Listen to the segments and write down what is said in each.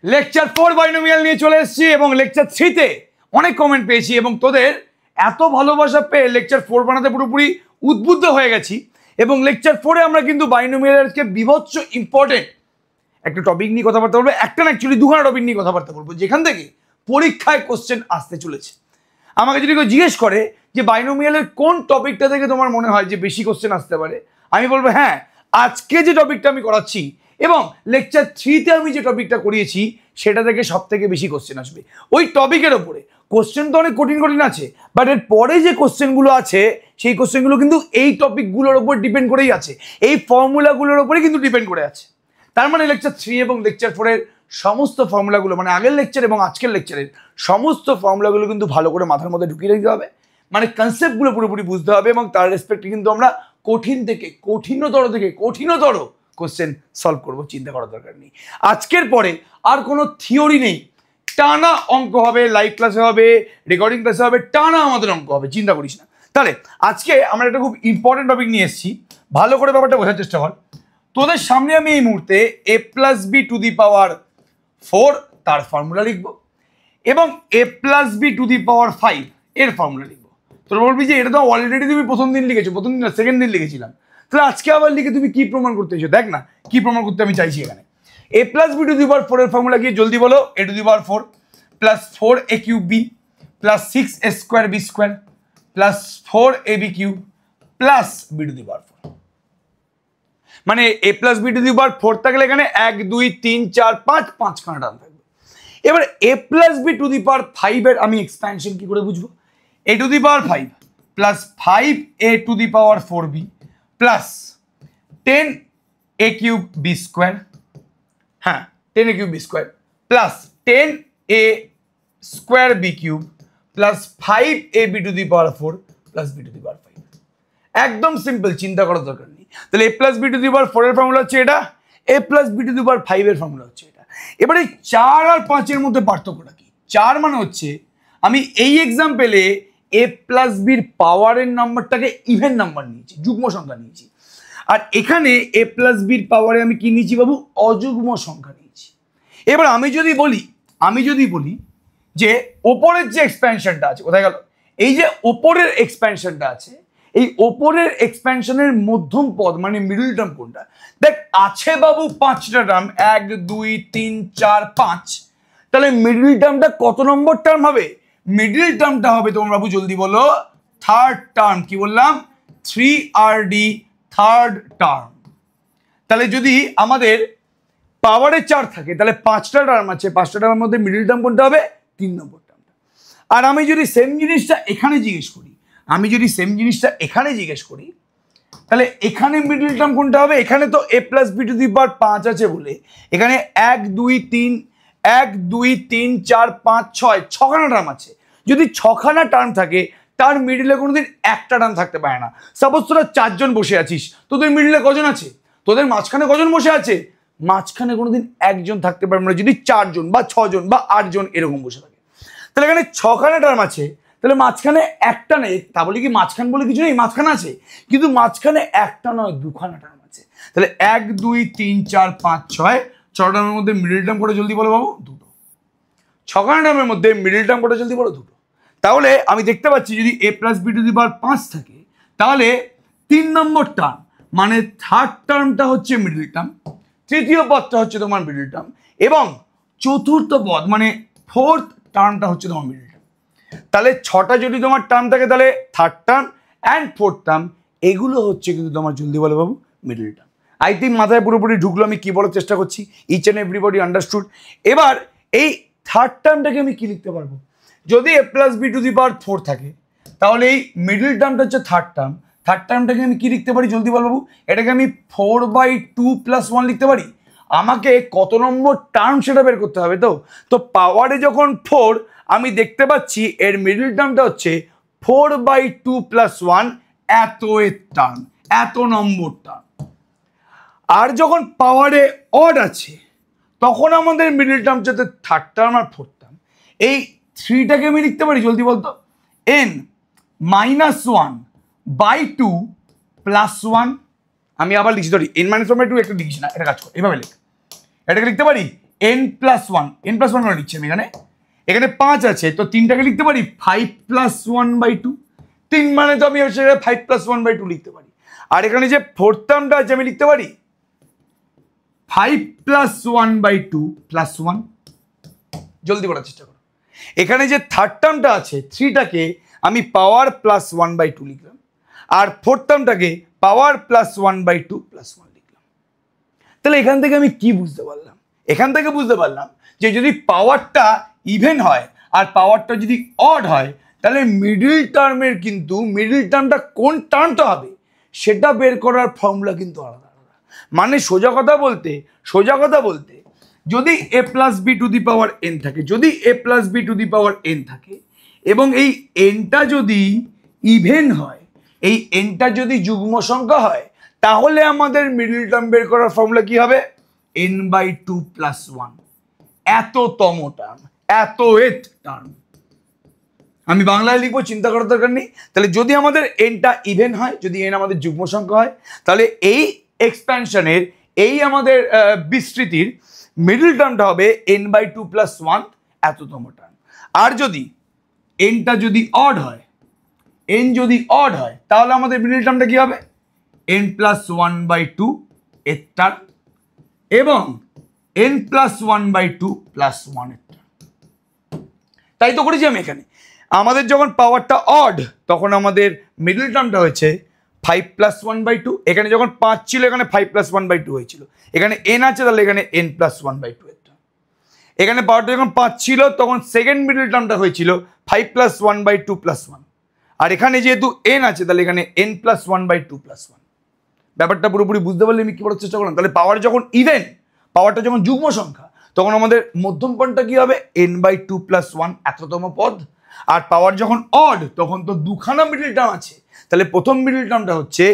Lecture 4 binomial নিয়ে চলে এসেছি এবং লেকচার 3 তে অনেক কমেন্ট পেয়েছি এবং তোদের এত ভালোবাসা পেয়ে লেকচার 4 বানাতে পুরোপুরি উদ্বুদ্ধ হয়ে গেছি এবং লেকচার 4 এ আমরা কিন্তু বাইনোমিয়ালকে বিভৎস ইম্পর্টেন্ট একটা টপিক নিয়ে কথাবার্তা বলবো, একটা না অ্যাকচুয়ালি দুখানা টপিক নিয়ে কথাবার্তা বলবো যেখান থেকে পরীক্ষায় কোশ্চেন আসতে চলেছে। আমাকে যদি কেউ জিজ্ঞেস করে যে বাইনোমিয়ালের কোন টপিকটা থেকে তোমার মনে হয় যে বেশি কোশ্চেন আসতে পারে, আমি বলবো হ্যাঁ, আজকে যে টপিকটা আমি করাচ্ছি এবং লেকচার 3 তে আমি যে টপিকটা করিয়েছি সেটা থেকে সব থেকে বেশি কোশ্চেন আসবে। ওই টপিকের ওপরে কোশ্চেন তো অনেক কঠিন কঠিন আছে, বাট এর পরে যে কোশ্চেনগুলো আছে সেই কোশ্চেনগুলো কিন্তু এই টপিকগুলোর ওপর ডিপেন্ড করেই আছে, এই ফর্মুলাগুলোর ওপরে কিন্তু ডিপেন্ড করে আছে। তার মানে লেকচার 3 এবং লেকচার 4 এর সমস্ত ফর্মুলাগুলো, মানে আগের লেকচার এবং আজকের লেকচারের সমস্ত ফর্মুলাগুলো কিন্তু ভালো করে মাথার মধ্যে ঢুকিয়ে রাখতে হবে, মানে কনসেপ্টগুলো পুরোপুরি বুঝতে হবে এবং তার রেসপেক্টে কিন্তু আমরা কঠিন থেকে কঠিনতর কোশ্চেন সলভ করবো, চিন্তা করার দরকার নেই। আজকের পরে আর কোনো থিওরি নেই, টানা অঙ্ক হবে, লাইভ ক্লাসে হবে, রেকর্ডিং ক্লাসে হবে, টানা আমাদের অঙ্ক হবে, চিন্তা করিস না। তাহলে আজকে আমরা একটা খুব ইম্পর্টেন্ট টপিক নিয়ে এসেছি, ভালো করে ব্যাপারটা বোঝার চেষ্টা কর। তোদের সামনে আমি এই মুহূর্তে a plus B to the power 4 তার ফর্মুলা লিখবো এবং a plus B to the power 5 এর ফর্মুলা লিখবো। তোর বলবি যে এটা তো অলরেডি তুমি প্রথম দিন লিখেছো, প্রথম দিন না সেকেন্ড দিন লিখেছিলাম, তাহলে আজকে আবার লিখে তুমি কি প্রমাণ করতে এসো? দেখ না কি প্রমাণ করতে আমি চাইছি এখানে। a plus B to the power 4 এর ফর্মুলা কি জলদি বলো? a to the power 4 plus 4a cube b plus 6a square b square plus 4ab cube plus b to the power 4। মানে a plus B to the power 4 থাকলে এখানে 1 2 3 4 5 5খানা term থাকবে। এবার a plus B to the power 5 এর আমি expansion কি করে বুঝবো? a to the power 5 plus 5a to the power 4b plus 10a cube b square, হ্যাঁ 10a cube b square plus 10a square b cube plus 5ab to the power 4 plus b to the power 5। একদম simple, চিন্তা করার দরকার নেই। তাহলে a plus B to the power 4 এর formula হচ্ছে এটা, a plus B to the power 5 এর ফর্মুলা হচ্ছে এটা। এবারে 4 আর 5 এর মধ্যে পার্থক্যটা কি? 4 মানে হচ্ছে আমি এই এক্সাম্পলে a প্লাস বির পাওয়ারের নাম্বারটাকে ইভেন নাম্বার নিয়েছি, যুগ্ম সংখ্যা নিয়েছি, আর এখানে a প্লাস বির পাওয়ারে আমি কি নিয়েছি বাবু? অযুগ্ম সংখ্যা নিয়েছি। এবার আমি যদি বলি যে ওপরের যে এক্সপ্যানশনটা আছে কোথায় গেল? এই যে ওপরের এক্সপ্যানশনটা আছে, এই ওপরের এক্সপ্যানশনের মধ্যম পদ মানে মিডল টার্ম কোনটা? দেখ আছে বাবু 5টা টার্ম, 1 2 3 4 5। তাহলে মিডল টার্মটা কত নম্বর টার্ম হবে? মিডল টার্মটা হবে তোমার বাবু জলদি বলো থার্ড টার্ম। কি বললাম? 3rd third term. তাহলে যদি আমাদের পাওয়ারে 4 থাকে তাহলে 5টা টার্ম আছে, 5টা টার্মের মধ্যে মিডল টার্ম কোনটা হবে? 3 নম্বর টার্মটা। আর আমি যদি সেম জিনিসটা এখানে জিজ্ঞেস করি, তাহলে এখানে মিডল টার্ম কোনটা হবে? এখানে তো a plus B to the power 5 আছে বলে এখানে 1 2 3 4 5 6 6খানা টার্ম আছে। যদি 6খানা টার্ম থাকে তার মিডলে কোনোদিন একটা টার্ম থাকতে পারে না। সাপোজ তোরা 4 জন বসে আছিস, তোদের মিডলে কজন আছে? তোদের মাঝখানে কজন বসে আছে? মাঝখানে কোনোদিন একজন থাকতে পারবে না যদি 4 জন বা 6 জন বা 8 জন এরকম বসে থাকে। তাহলে এখানে 6খানা টার্ম আছে, তাহলে মাঝখানে একটা নেই, তা বলি কি মাঝখান বলে কিছু নেই? মাঝখানে আছে, কিন্তু মাঝখানে একটা নয় 2খানা টার্ম আছে। তাহলে 1 2 3 4 5 6 6 টার্মের মধ্যে মিডল টার্ম করে জলদি বলো বাবু? 2টো। 6খানা টার্মের মধ্যে মিডল টার্ম করে জলদি বলো? 2টো। তাহলে আমি দেখতে পাচ্ছি যদি a plus B to the power 5 থাকে তাহলে 3 নম্বর টার্ম মানে থার্ড টার্মটা হচ্ছে মিডল টার্ম, তৃতীয় পদটা হচ্ছে তোমার মিডল টার্ম এবং চতুর্থ পদ মানে ফোর্থ টার্মটা হচ্ছে তোমার মিডল টার্ম। তাহলে 6টা যদি তোমার টার্ম থাকে তাহলে third term and fourth term এগুলো হচ্ছে কিন্তু তোমার জলদি বলো বাবু মিডল টার্ম। আই থিঙ্ক মাথায় পুরোপুরি ঢুকলো আমি কি বলার চেষ্টা করছি, ইচ অ্যান্ড এভরিবডি আন্ডারস্টুড। এবার এই থার্ড টার্মটাকে আমি কি লিখতে পারবো? যদি a plus B to the power 4 থাকে তাহলে এই মিডল টার্মটা হচ্ছে থার্ড টার্ম, থার্ড টার্মটাকে আমি কি লিখতে পারি জলদি বল বাবু? এটাকে আমি 4/2 + 1 লিখতে পারি। আমাকে কত নম্বর টার্ম সেটা বের করতে হবে। তো পাওয়ারে যখন 4 আমি দেখতে পাচ্ছি এর মিডল টার্মটা হচ্ছে 4/2 + 1 এত এর টার্ম, এত নম্বর টার্ম। আর যখন পাওয়ারে অড আছে তখন আমাদের মিডল টার্ম হচ্ছে থার্ড টার্ম আর ফোর্থ টার্ম। এই 3টাকে আমি লিখতে পারি জলদি বলতো n-1/2 + 1। আমি আবার লিখছি ধরি n-1/2 একটা লিখছি না, এটা কাজ কর এভাবে লিখ, এটাকে লিখতে পারি n+1 মানে লিখছি আমি এখানে 5 আছে তো 3টাকে লিখতে পারি 5 + 1/2। 3 মানে তো আমি 5 + 1/2 লিখতে পারি। আর এখানে যে ফোর্থ টার্মটা আছে আমি লিখতে পারি 5 + 1/2 + 1। জলদি করার চেষ্টা করো। এখানে যে থার্ড টার্মটা আছে 3টাকে আমি পাওয়ার +1/2 লিখলাম, আর ফোর্থ টার্মটাকে পাওয়ার +1/2 + 1 লিখলাম। তাহলে এখান থেকে আমি কি বুঝতে পারলাম? এখান থেকে বুঝতে পারলাম যে যদি পাওয়ারটা ইভেন হয় আর পাওয়ারটা যদি অড হয় তাহলে মিডল টার্মটা কোন টার্মটা হবে সেটা বের করার ফর্মুলা কিন্তু আলাদা আলাদা। মানে সোজা কথা বলতে যদি a+b⁴n থাকে, যদি a+b⁴n থাকে এবং এই nটা যদি ইভেন হয়, এই nটা যদি যুগ্ম সংখ্যা হয়, তাহলে আমাদের মিডল টার্ম বের করার ফর্মুলা কি হবে? n/2 + 1, এততম টার্ম, এত টার্ম। আমি বাংলায় লিখবো, চিন্তা করার দরকার নেই। তাহলে যদি আমাদের nটা ইভেন হয়, যদি n আমাদের যুগ্ম সংখ্যা হয়, তাহলে এই এক্সপ্যানশনের, এই আমাদের বিস্তৃতির মিডল টার্মটা হবে n/2 + 1, এততম টার্ম। আর যদি nটা যদি অড হয়, তাহলে আমাদের মিডল টার্মটা কি হবে? n+1/2 এর টার্ম এবং n+1/2 + 1 এর টার্ম। তাই তো করেছি আমি এখানে। আমাদের যখন পাওয়ারটা অড তখন আমাদের মিডল টার্মটা হয়েছে 5 + 1/2। এখানে যখন 5 ছিল এখানে 5 + 1/2 হয়েছিল। এখানে n আছে তাহলে এখানে n+1/2 এর টার্ম। এখানে পাওয়ারটা যখন 5 ছিল তখন সেকেন্ড মিডল টার্মটা হয়েছিল 5 + 1/2 + 1। আর এখানে যেহেতু n আছে তাহলে এখানে n+1/2 + 1। ব্যাপারটা পুরোপুরি বুঝতে পারলে আমি কি করার চেষ্টা করলাম? তাহলে পাওয়ার যখন ইভেন, পাওয়ারটা যখন যুগ্ম সংখ্যা, তখন আমাদের মধ্যম পদটা কি হবে? n/2 + 1, এততম পদ। আর পাওয়ার যখন অড তখন তো দুখানা মিডল টার্ম আছে, তাহলে প্রথম মিডল টার্মটা হচ্ছে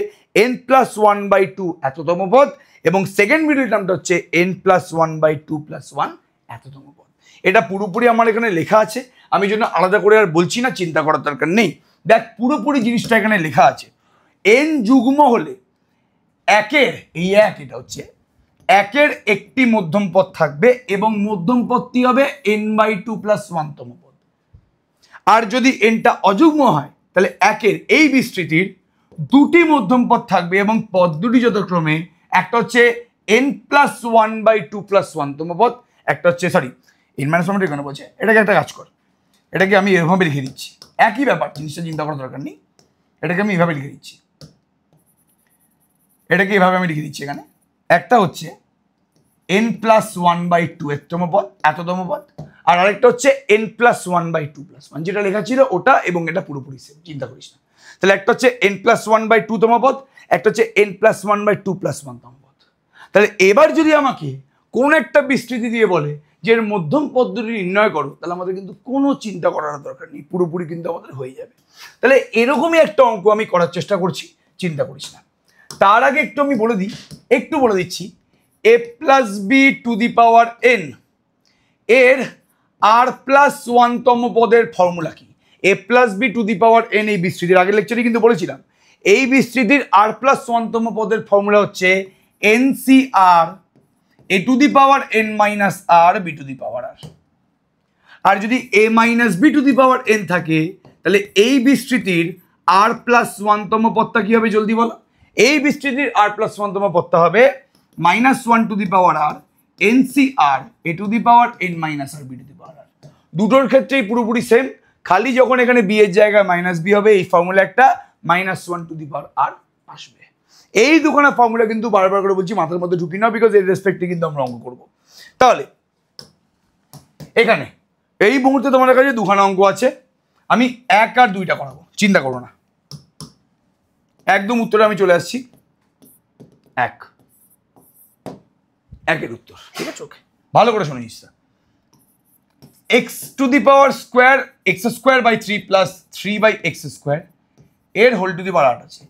n+1/2 এততম পদ এবং সেকেন্ড মিডল টার্মটা হচ্ছে n+1/2 + 1 এততম পদ। এটা পুরোপুরি আমার এখানে লেখা আছে, আমি জন্য আলাদা করে আর বলছি না, চিন্তা করার দরকার নেই। দেখ পুরোপুরি জিনিসটা এখানে লেখা আছে। n যুগ্ম হলে একের, এই এক, এটা হচ্ছে একের একটি মধ্যম পদ থাকবে এবং মধ্যম পদটি হবে n/2 + 1 তম পদ। আর যদি nটা অযুগ্ম হয় তাহলে একের এই বিস্তৃতির দুটি মধ্যম পদ থাকবে এবং পদ দুটি যথাক্রমে একটা হচ্ছে n+1/2 + 1 তম পদ, একটা হচ্ছে n-1 কেন বলছে, এটাকে একটা কাজ কর, এটাকে আমি এভাবে লিখে দিচ্ছি। একই ব্যাপার, জিনিসটা চিন্তা করার দরকার নেই। এটাকে আমি এভাবে লিখে দিচ্ছি, এখানে একটা হচ্ছে n+1/2 এততম পদ, আর আরেকটা হচ্ছে n+1/2 + 1, যেটা লেখা ছিল ওটা এবং এটা পুরোপুরি সেম, চিন্তা করিস না। তাহলে একটা হচ্ছে n+1/2 তম পদ, একটা হচ্ছে n+1/2 + 1 তম পদ। তাহলে এবার যদি আমাকে কোন একটা বিস্তৃতি দিয়ে বলে যে এর মধ্যম পদ দুটি নির্ণয় করো, তাহলে আমাদের কিন্তু কোনো চিন্তা করার দরকার নেই, পুরোপুরি কিন্তু আমাদের হয়ে যাবে। তাহলে এরকমই একটা অঙ্ক আমি করার চেষ্টা করছি, চিন্তা করিস না। তার আগে একটু আমি বলে দিচ্ছি a+b⁴n এর r+1 তম পদের ফর্মুলা কি? a+b⁴n এই বিস্তৃতির আগের লেকচারে কিন্তু বলেছিলাম, এই বিস্তৃতির r+1 তম পদের ফর্মুলা হচ্ছে NCR a⁻n−r b⁴r। আর যদি a−b⁴n থাকে তাহলে এই বিস্তৃতির r+1 তম পদটা কি হবে জলদি বলো? এই বিস্তৃতির r+1 তম পদটা হবে -1r NCR a⁻n−r b⁴r। দুটোর ক্ষেত্রেই পুরোপুরি সেম, খালি যখন এখানে b এর জায়গায় -b হবে এই ফর্মুলা একটা -1r আসবে। এই দুখানা ফর্মুলা কিন্তু বারবার করে বলছি মাথার মধ্যে ঢুকি না, বিকজ এর রেসপেক্টে কিন্তু আমরা অঙ্ক করবো। তাহলে এখানে এই মুহূর্তে তোমাদের কাছে দুখানা অঙ্ক আছে, আমি 1 আর 2টা করাবো, চিন্তা করো না। একদম উত্তরে আমি চলে আসছি, 1-এর উত্তর, ঠিক আছে? ওকে, ভালো করে শুনে নিস। x² + 3/x² এর হোল টু দি পাওয়ার 8 আছে।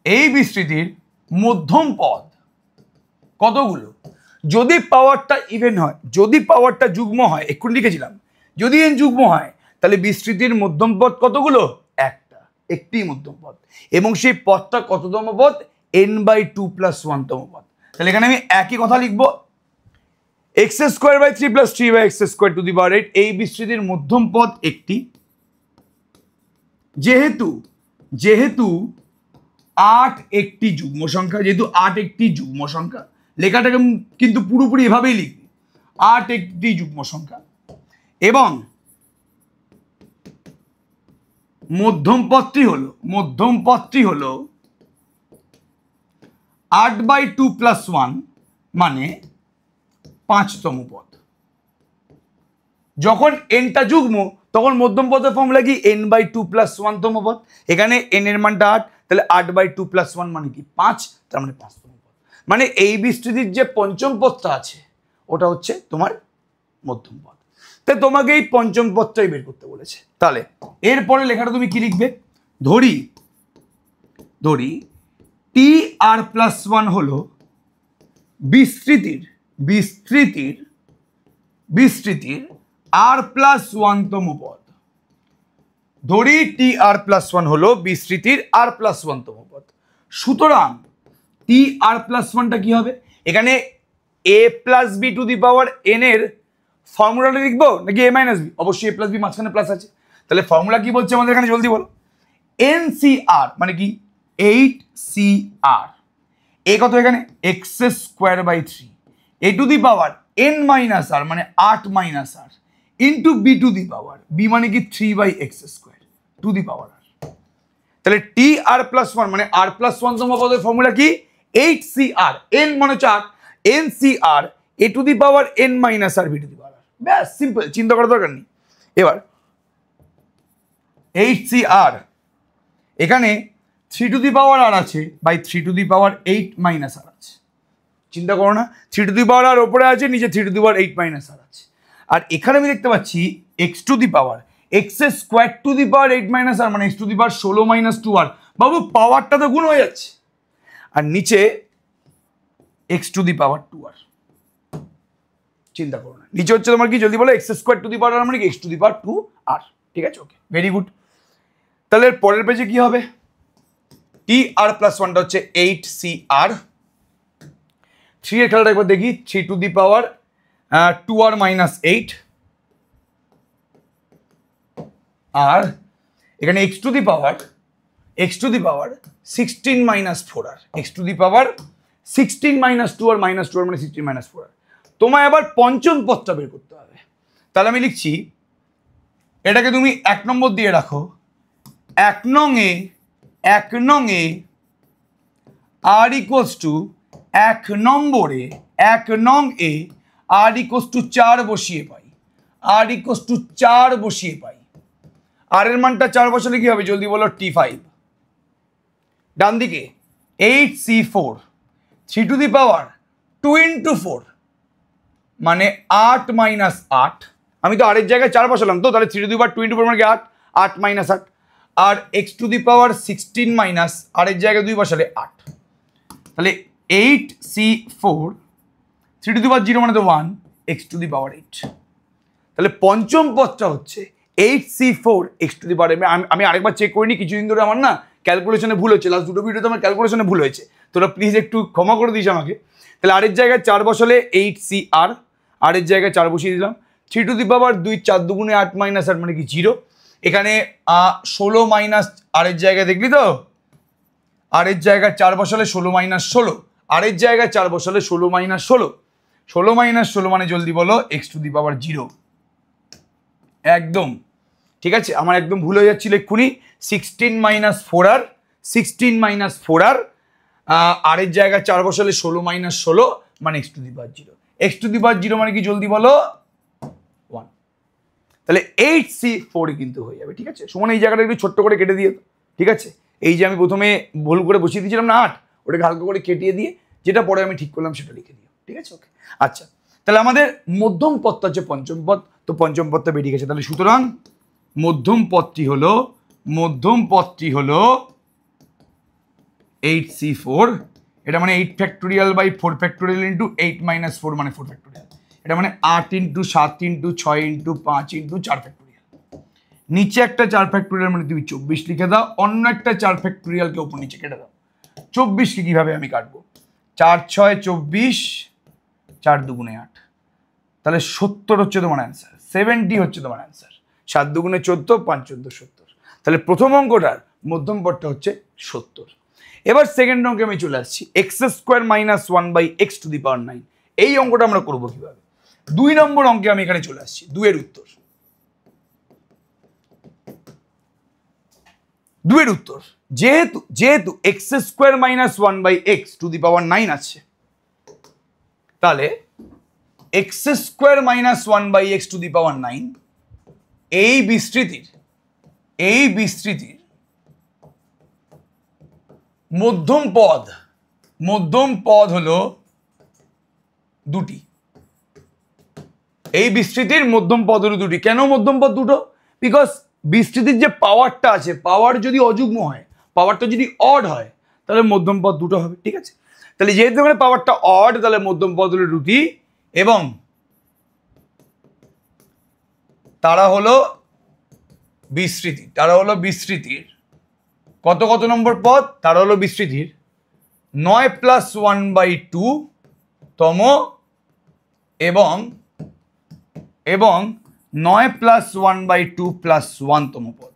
এই বিস্তৃতির মধ্যম পদ কতগুলো? যদি পাওয়ারটা ইভেন হয়, যদি পাওয়ারটা যুগ্ম হয়, এক্ষুনি লিখেছিলাম, যদি n যুগ্ম হয় তাহলে বিস্তৃতির মধ্যম পদ কতগুলো? একটি মধ্যম পদ, এবং সেই পদটা কততম পদ? n/2 + 1 তম পদ। তাহলে এখানে আমি একই কথা লিখবো, x² / 3 + 3/x²⁸ এই বিস্তৃতির মধ্যম পদ একটি, যেহেতু 8 একটি যুগ্ম সংখ্যা, যেহেতু 8 একটি যুগ্ম সংখ্যা, লেখাটাকে কিন্তু পুরোপুরি এভাবেই লিখবি, 8 একটি যুগ্ম সংখ্যা, এবং মধ্যম পদটি হলো 8/2 + 1 মানে 5তম পদ। যখন nটা যুগ্ম তখন মধ্যম পদের ফর্মুলা কি? n/2 + 1 তম পদ। এখানে n এর মানটা 8, তাহলে 8/2 + 1 মানে কি? 5, তার মানে 5তম পদ। মানে এই বিস্তৃতির যে পঞ্চম পদটা আছে ওটা হচ্ছে তোমার মধ্যম পদ। তাই তোমাকে এই পঞ্চম পদটাই বের করতে বলেছে। তাহলে এরপরে লেখাটা তুমি কি লিখবে? ধরি tr+1 হলো বিস্তৃতির r+1 তম পদ। ধরি tr+1 হলো বিস্তৃতির r+1 তম পদ। সুতরাং tr+1টা কি হবে? এখানে a + b⁴n এর ফর্মুলাটা লিখবো নাকি a - b? অবশ্যই a + b, মাঝখানে প্লাস আছে। তাহলে ফর্মুলা কি বলছে আমাদের এখানে, জলদি বলো। ncr মানে কি? 8cr। এ কত এখানে? x²/3 a⁴n - r মানে 8 - r ইন্টু b⁴ b মানে কি? 3/x²⁴ তাহলে tr+1 মানে r+1 তম পদের ফর্মুলা কি? 8cr, n মানে 4, ncr a⁴n - r b⁴r। ব্যাস, সিম্পল, চিন্তা করার দরকার নেই। এবার 8cr, এখানে 3r আছে বাই 3⁸ আছে। চিন্তা করো না, 3r ওপরে আছে, নিচে 3⁸ আছে। আর এখানে আমি দেখতে পাচ্ছি x² x² মানে x16 - 2r। বাবু পাওয়ারটা তো গুণ হয়ে যাচ্ছে, আর নিচে x²r। চিন্তা করো না, নিচে হচ্ছে তোমার কি? জলদি বলো, x² মানে কি? x²r। ঠিক আছে, ওকে, ভেরি গুড। তাহলে পরের পেজে কি হবে? tr+1টা হচ্ছে 8cr। 3 এর খেলাটা একবার দেখি, 3⁻2r - 8, আর এখানে x16 - 4r, x16 - 2r মানে 16 - 4r। তোমায় আবার পঞ্চম পদটা বের করতে হবে। তাহলে আমি লিখছি, এটাকে তুমি 1 নম্বর দিয়ে রাখো। 1 নং এ r = 1 নম্বরে 1 নং এ r = 4 বসিয়ে পাই, আর এর মানটা 4 বসালে কি হবে? জলদি বলো। t5। ডান দিকে 8c4 3⁻2 × 4 মানে 8 - 8। আমি তো r এর জায়গায় 4 বসালাম, তো তাহলে 3⁻2 × 4 মানে 8, 8 - 8। আর x⁻16 - r এর জায়গায় 2 বসালে 8। তাহলে 8c4 3⁻0 মানে তো 1, x⁸8। তাহলে পঞ্চম পদটা হচ্ছে 8c4 x⁸। আমি আরেকবার চেক করিনি, কিছুদিন ধরে আমার না ক্যালকুলেশনে ভুল হচ্ছে, লাস্ট দুটো ভিডিওতে আমার ক্যালকুলেশনে ভুল হয়েছে, তোরা প্লিজ একটু ক্ষমা করে দিস আমাকে। তাহলে আর এর জায়গায় 4 বসালে 8cr, আর এর জায়গায় 4 বসিয়ে দিলাম। 3⁻2 4 2 8 - 8 মানে কি? 0। এখানে 16 - আর এর জায়গায় দেখলি তো, আর এর জায়গায় 4 বসালে 16 - 16, আর এর জায়গায় 4 বসালে 16 - 16, 16 - 16 মানে জলদি বলো x⁻0। একদম ঠিক আছে, আমার একদম ভুল হয়ে যাচ্ছিল এক্ষুনি। 16 - 4r, 16 - 4r, আর এর জায়গায় 4 বসালে 16 - 16 মানে x⁻0। x⁻0 মানে কি? জলদি বলো 1। তাহলে 8c4 কিন্তু হয়ে যাবে। ঠিক আছে, সুমন এই জায়গাটা একটু ছোট্ট করে কেটে দিয়ে, ঠিক আছে, এই যে আমি প্রথমে ভুল করে বসিয়ে দিয়েছিলাম না 8, ওটাকে হালকা করে কেটিয়ে দিয়ে যেটা পরে আমি ঠিক করলাম সেটা লিখে দিও। ঠিক আছে, ওকে। আচ্ছা, তাহলে আমাদের মধ্যম পদটা হচ্ছে পঞ্চম পদ, তো পঞ্চম পদটা বেরিয়ে গেছে। তাহলে সুতরাং মধ্যম পদটি হলো 8c4 এটা মানে 8 factorial by 4 factorial into 8 minus 4 মানে 4 ফ্যাক্টোরিয়াল। এটা মানে 8 ইন্টু 7 ইন্টু 6 ইন্টু 5 ইন্টু 4 ফ্যাক্টোরিয়াল। নিচে একটা 4 ফ্যাক্টোরিয়াল মানে তুমি 24 লিখে দাও, অন্য একটা 4 ফ্যাক্টোরিয়ালকে উপর নিচে কেটে দাও। 24কে কিভাবে আমি কাটবো? 4 6 24, 4 দুগুণে 8, তাহলে 70 হচ্ছে তোমার অ্যান্সার, 70 হচ্ছে তোমার অ্যান্সার। 7 দুগুণে 14, 5 14 70। তাহলে প্রথম অঙ্কটার মধ্যম পদটা হচ্ছে 70। এবার সেকেন্ড অঙ্কে আমি চলে আসছি, X square minus 1 by X to the power 9। এই অঙ্কটা আমরা করবো কিভাবে? 2 নম্বর অঙ্কে আমি এখানে চলে আসছি। 2 এর উত্তর, 2 এর উত্তর, যেহেতু X square minus 1 by X to the power 9 আছে, তাহলে X square minus 1 by X to the power 9 এই বিস্তৃতির মধ্যম পদ হলো দুটি। এই বিস্তৃতির মধ্যম পদ হলো দুটি। কেন মধ্যম পদ দুটো? বিকজ বিস্তৃতির যে পাওয়ারটা আছে, পাওয়ার যদি অযুগ্ম হয়, পাওয়ারটা যদি অড হয়, তাহলে মধ্যম পদ দুটো হবে। ঠিক আছে, তাহলে যেহেতু এখানে পাওয়ারটা অড, তাহলে মধ্যম পদ হলো দুটি, এবং তারা হলো বিস্তৃতির কত নম্বর পদ? তারা হলো বিস্তৃতির 9 প্লাস 1 বাই 2 তম এবং 9 প্লাস 1 বাই 2 প্লাস 1 তম পদ।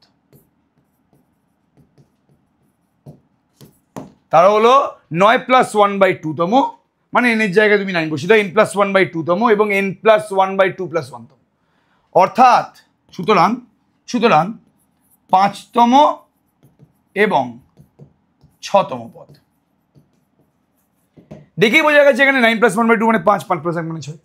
তারা হলো 9 প্লাস 1 বাই 2 তম, মানে n এর জায়গায় তুমি 9 বসিয়ে দাও, n প্লাস 1 বাই 2 তম এবং n প্লাস 1 বাই 2 প্লাস 1 তম। অর্থাৎ সুতরাং 5তম এবং 6তম পদ। দেখেই বোঝা গেছে এখানে 9 প্লাস 1 বাই 2 মানে 5, 5 প্লাস 1 মানে 6।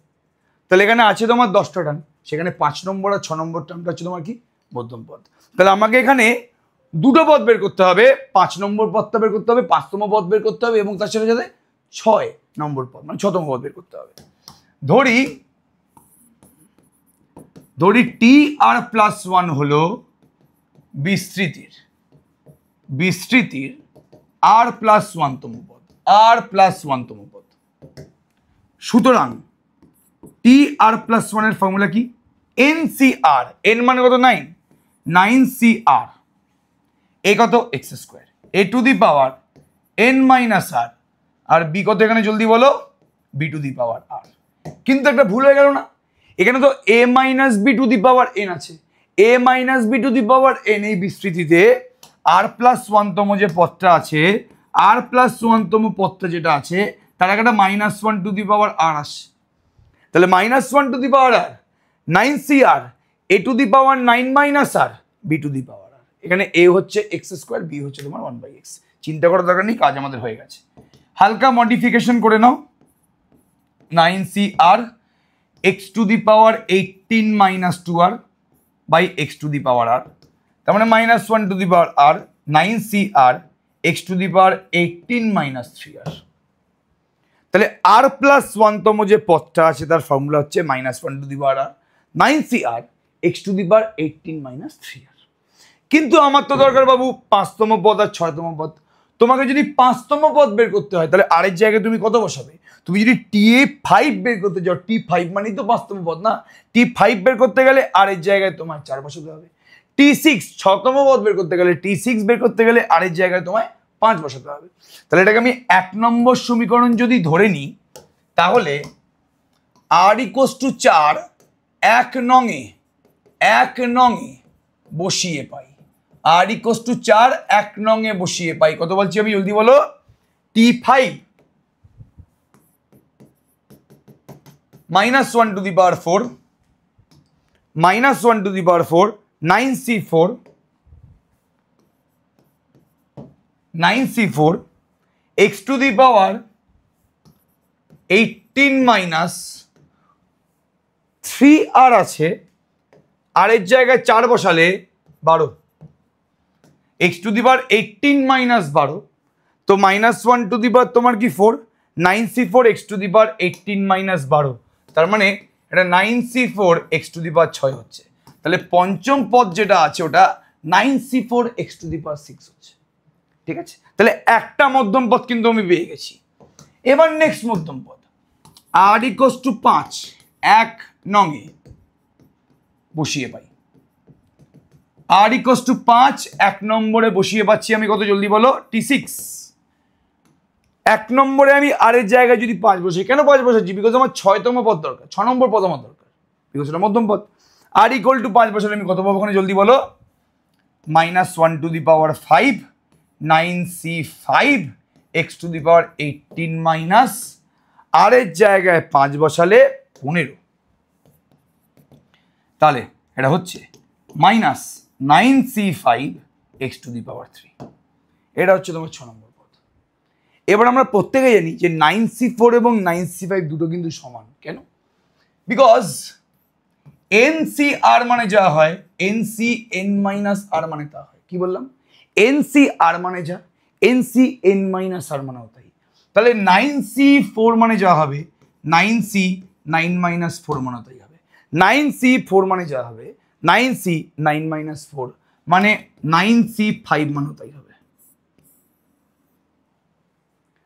তাহলে এখানে আছে তোমার 10টা টার্ম, সেখানে 5 নম্বর আর 6 নম্বর টার্মটা হচ্ছে তোমার কি? মধ্যম পদ। তাহলে আমাকে এখানে দুটো পদ বের করতে হবে, 5 নম্বর পদটা বের করতে হবে, 5তম পদ বের করতে হবে, এবং তার সাথে সাথে 6 নম্বর পদ মানে 6তম পদ বের করতে হবে। ধরি টি আর প্লাস 1 হলো বিস্তৃতির আর প্লাস 1তম পদ। সুতরাং টি আর প্লাস 1 এর ফর্মুলা কি? NCR, n মানে কত? 9CR, এ কত? X square, a to the power n minus আর, আর বি কত এখানে জলদি বলো? B to the power r. কিন্তু একটা ভুল হয়ে গেল না? এখানে তো a minus B to the power n আছে, a minus B to the power n এই বিস্তৃতিতে আর প্লাস 1তম যে পদটা আছে, আর প্লাস 1তম পদটা যেটা আছে, তার একটা minus 1 to the power R আসে। তাহলে minus 1 to the power R 9CR, A to the power 9 minus R, B to the power R. এখানে এ হচ্ছে এক্স স্কোয়ার, বি হচ্ছে তোমার 1 বাই এক্স। চিন্তা করার দরকার নেই, কাজ আমাদের হয়ে গেছে। হালকা মডিফিকেশন করে নাও, 9CR x to the power 18 minus 2R by X to the power R, তার মানে minus 1 to the power R 9CR x to the power 18 minus 3R। তাহলে আর প্লাস 1তম যে পদটা আছে তার ফর্মুলা হচ্ছে minus 1 to the power R 9CR x to the power 18 minus 3R। কিন্তু আমার তো দরকার বাবু 5তম পদ আর 6তম পদ। তোমাকে যদি 5তম পদ বের করতে হয়, তাহলে আরের জায়গায় তুমি কত বসাবে? তুমি যদি TA5 বের করতে যাও, T5 মানেই তো 5তম পদ না, T5 বের করতে গেলে আরের জায়গায় তোমার 4 বসাতে হবে। T6 6তম পদ বের করতে গেলে, T6 বের করতে গেলে আরের জায়গায় তোমায় 5 বসাতে হবে। তাহলে এটাকে আমি 1 নম্বর সমীকরণ যদি ধরে নিই, তাহলে r ইকুয়ালস টু 4 1 নংয়ে বসিয়ে পাই। r ইকুয়ালস টু 4 1 নংয়ে বসিয়ে পাই। কত বলছি আমি জলদি বলো? T5 minus 1 to the power 4 9C4 x to the power 18 minus 3R আছে, আর এর জায়গায় 4 বসালে 12, x to the power 18 minus 12, তো মাইনাস 1 টু দি পাওয়ার তোমার কি 4, 9C4 x to the power 18 minus 12, তার মানে এটা 9C4 x to the power 6 হচ্ছে। তাহলে পঞ্চম পদ যেটা আছে ওটা 9C4 x to the power 6 হচ্ছে। ঠিক আছে, তাহলে একটা মধ্যম পদ কিন্তু আমি পেয়ে গেছি। এবার নেক্সট মধ্যম পদ r ইকুয়ালস টু 5 এক নঙে বসিয়ে পাই। r ইকুয়ালস টু 5 এক নম্বরে বসিয়ে পাচ্ছি আমি, কত জলদি বলো, t6। এক নম্বরে আমি r এর জায়গায় যদি 5 বসি, কেন 5 বসাচ্ছি? বিকজ আমার 6তম পদ দরকার, 6 নম্বর পদ আমার দরকার, বিকজ এটা মধ্যম পদ। r ইকুয়াল টু 5 বসালে আমি কত পাবো ওখানে জলদি বলো? -1 to the power 5 9c5 x to the power 18 minus r এর জায়গায় 5 বসালে 15। তাহলে এটা হচ্ছে -9c5 x টু দি পাওয়ার 3। এটা হচ্ছে তোমার 6 নম্বর পদ। এবার আমরা প্রত্যেকে জানি যে 9c4 এবং 9c5 দুটো কিন্তু সমান। কেন? বিকজ NCR মানে যা হয় NCn মাইনাস আর মানে তা হয়। কি বললাম? NCR মানে যা, NCn মাইনাস আর মানেও তাই। তাহলে 9c4 মানে যা হবে 9c 9 মাইনাস 4 মানে তাই হবে। 9c4 মানে যা হবে 9c 9 মাইনাস 4 মানে 9c5 মানে তাই হবে।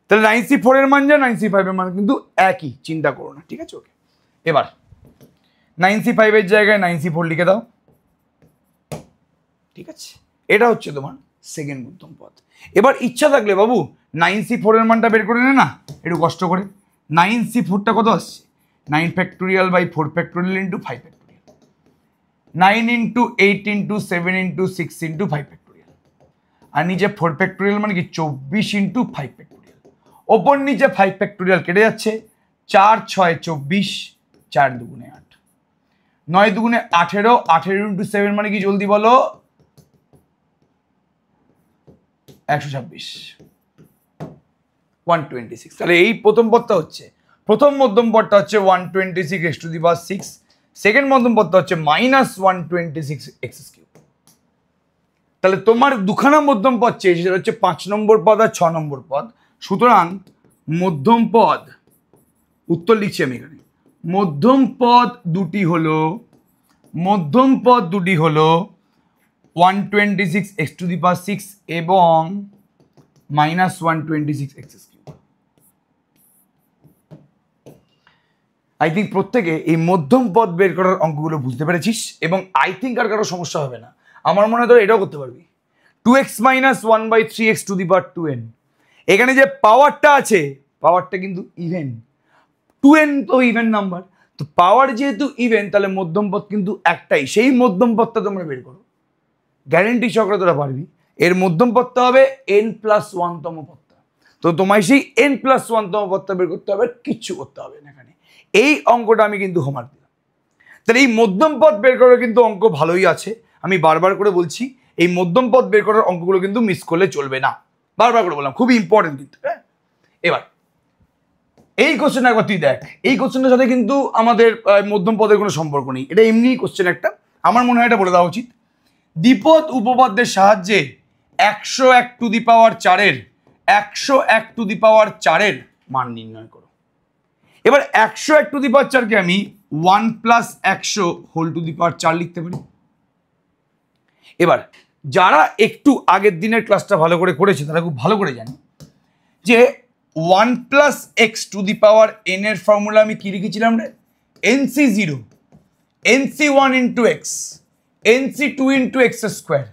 তাহলে 9c4 এর মান যা 9c5 এর মান কিন্তু একই, চিন্তা করো না, ঠিক আছে? ওকে, এবার 9c5 এর জায়গায় 9c4 লিখে দাও, ঠিক আছে? এটা হচ্ছে তোমার সেকেন্ড মধ্যম পদ। এবার ইচ্ছা থাকলে বাবু 9c4 এর মানটা বের করে নে না, একটু কষ্ট করে। 9c4টা কত আসছে? 9 factorial by 4 factorial into 5 factorial, 9 into 8 into 7 into 6 into 5 factorial, আর নিচে 4 ফ্যাক্টোরিয়াল মানে কি 24 ইন্টু 5 ফ্যাক্টোরিয়াল। ওপর নিচে 5 ফ্যাক্টোরিয়াল কেটে যাচ্ছে, 4 6 24, 4 দুগুণে 8, 9 দুগুণে 18, 18 ইন্টু 7 মানে কি জলদি বলো? 126, 126। তাহলে এই প্রথম পদটা হচ্ছে, প্রথম মধ্যম পদটা হচ্ছে 126 x to the power 6, second মধ্যম পদটা হচ্ছে -126 x কিউব। তাহলে তোমার দুখানা মধ্যম পদ চেয়েছে, সেটা হচ্ছে 5 নম্বর পদ আর 6 নম্বর পদ। সুতরাং মধ্যম পদ, উত্তর লিখছি আমি এখানে, মধ্যম পদ দুটি হলো 126 x টু দি পাওয়ার 6 এবং -126 x কিউব। আই থিঙ্ক প্রত্যেকে এই মধ্যম পদ বের করার অঙ্কগুলো বুঝতে পেরেছিস, এবং আই থিঙ্ক আর কারো সমস্যা হবে না। আমার মনে হয় তোরা এটাও করতে পারবি। 2x - 1/3x two the power 2n, এখানে যে পাওয়ারটা আছে, পাওয়ারটা কিন্তু ইভেন, 2n তো ইভেন নাম্বার, তো পাওয়ার যেহেতু ইভেন তাহলে মধ্যম পদ কিন্তু একটাই, সেই মধ্যম পদটা তোমরা বের করো, গ্যারেন্টি সহকারে তোরা পারবি। এর মধ্যম পদটা হবে n+1 তম পদটা, তো তোমায় সেই n+1 তম পদটা বের করতে হবে, কিচ্ছু করতে হবে না এখানে। এই অঙ্কটা আমি কিন্তু হোমওয়ার্ক দিলাম। তাহলে এই মধ্যম পদ বের করার কিন্তু অঙ্ক ভালোই আছে, আমি বারবার করে বলছি এই মধ্যম পদ বের করার অঙ্কগুলো কিন্তু মিস করলে চলবে না, বারবার করে বললাম, খুবই ইম্পর্টেন্ট কিন্তু। হ্যাঁ, এবার এই কোশ্চেন একবার তুই দেখ, এই কোশ্চেনটার সাথে কিন্তু আমাদের মধ্যম পদের কোনো সম্পর্ক নেই, এটা এমনি কোশ্চেন একটা, আমার মনে হয় এটা বলে দেওয়া উচিত। দ্বিপদ উপপাদ্যের সাহায্যে 101 টু দি পাওয়ার 4 এর মান নির্ণয় করো। এবার 101 টু দি পাওয়ার 4কে আমি 1 + 100 হোল টু দি পাওয়ার 4 লিখতে পারি। এবার যারা একটু আগের দিনের ক্লাসটা ভালো করে করেছে তারা খুব ভালো করে জানে যে 1 + x to the power n এর ফর্মুলা আমি কি লিখেছিলাম রে? nc0 nc1 into x, nc2 into X square,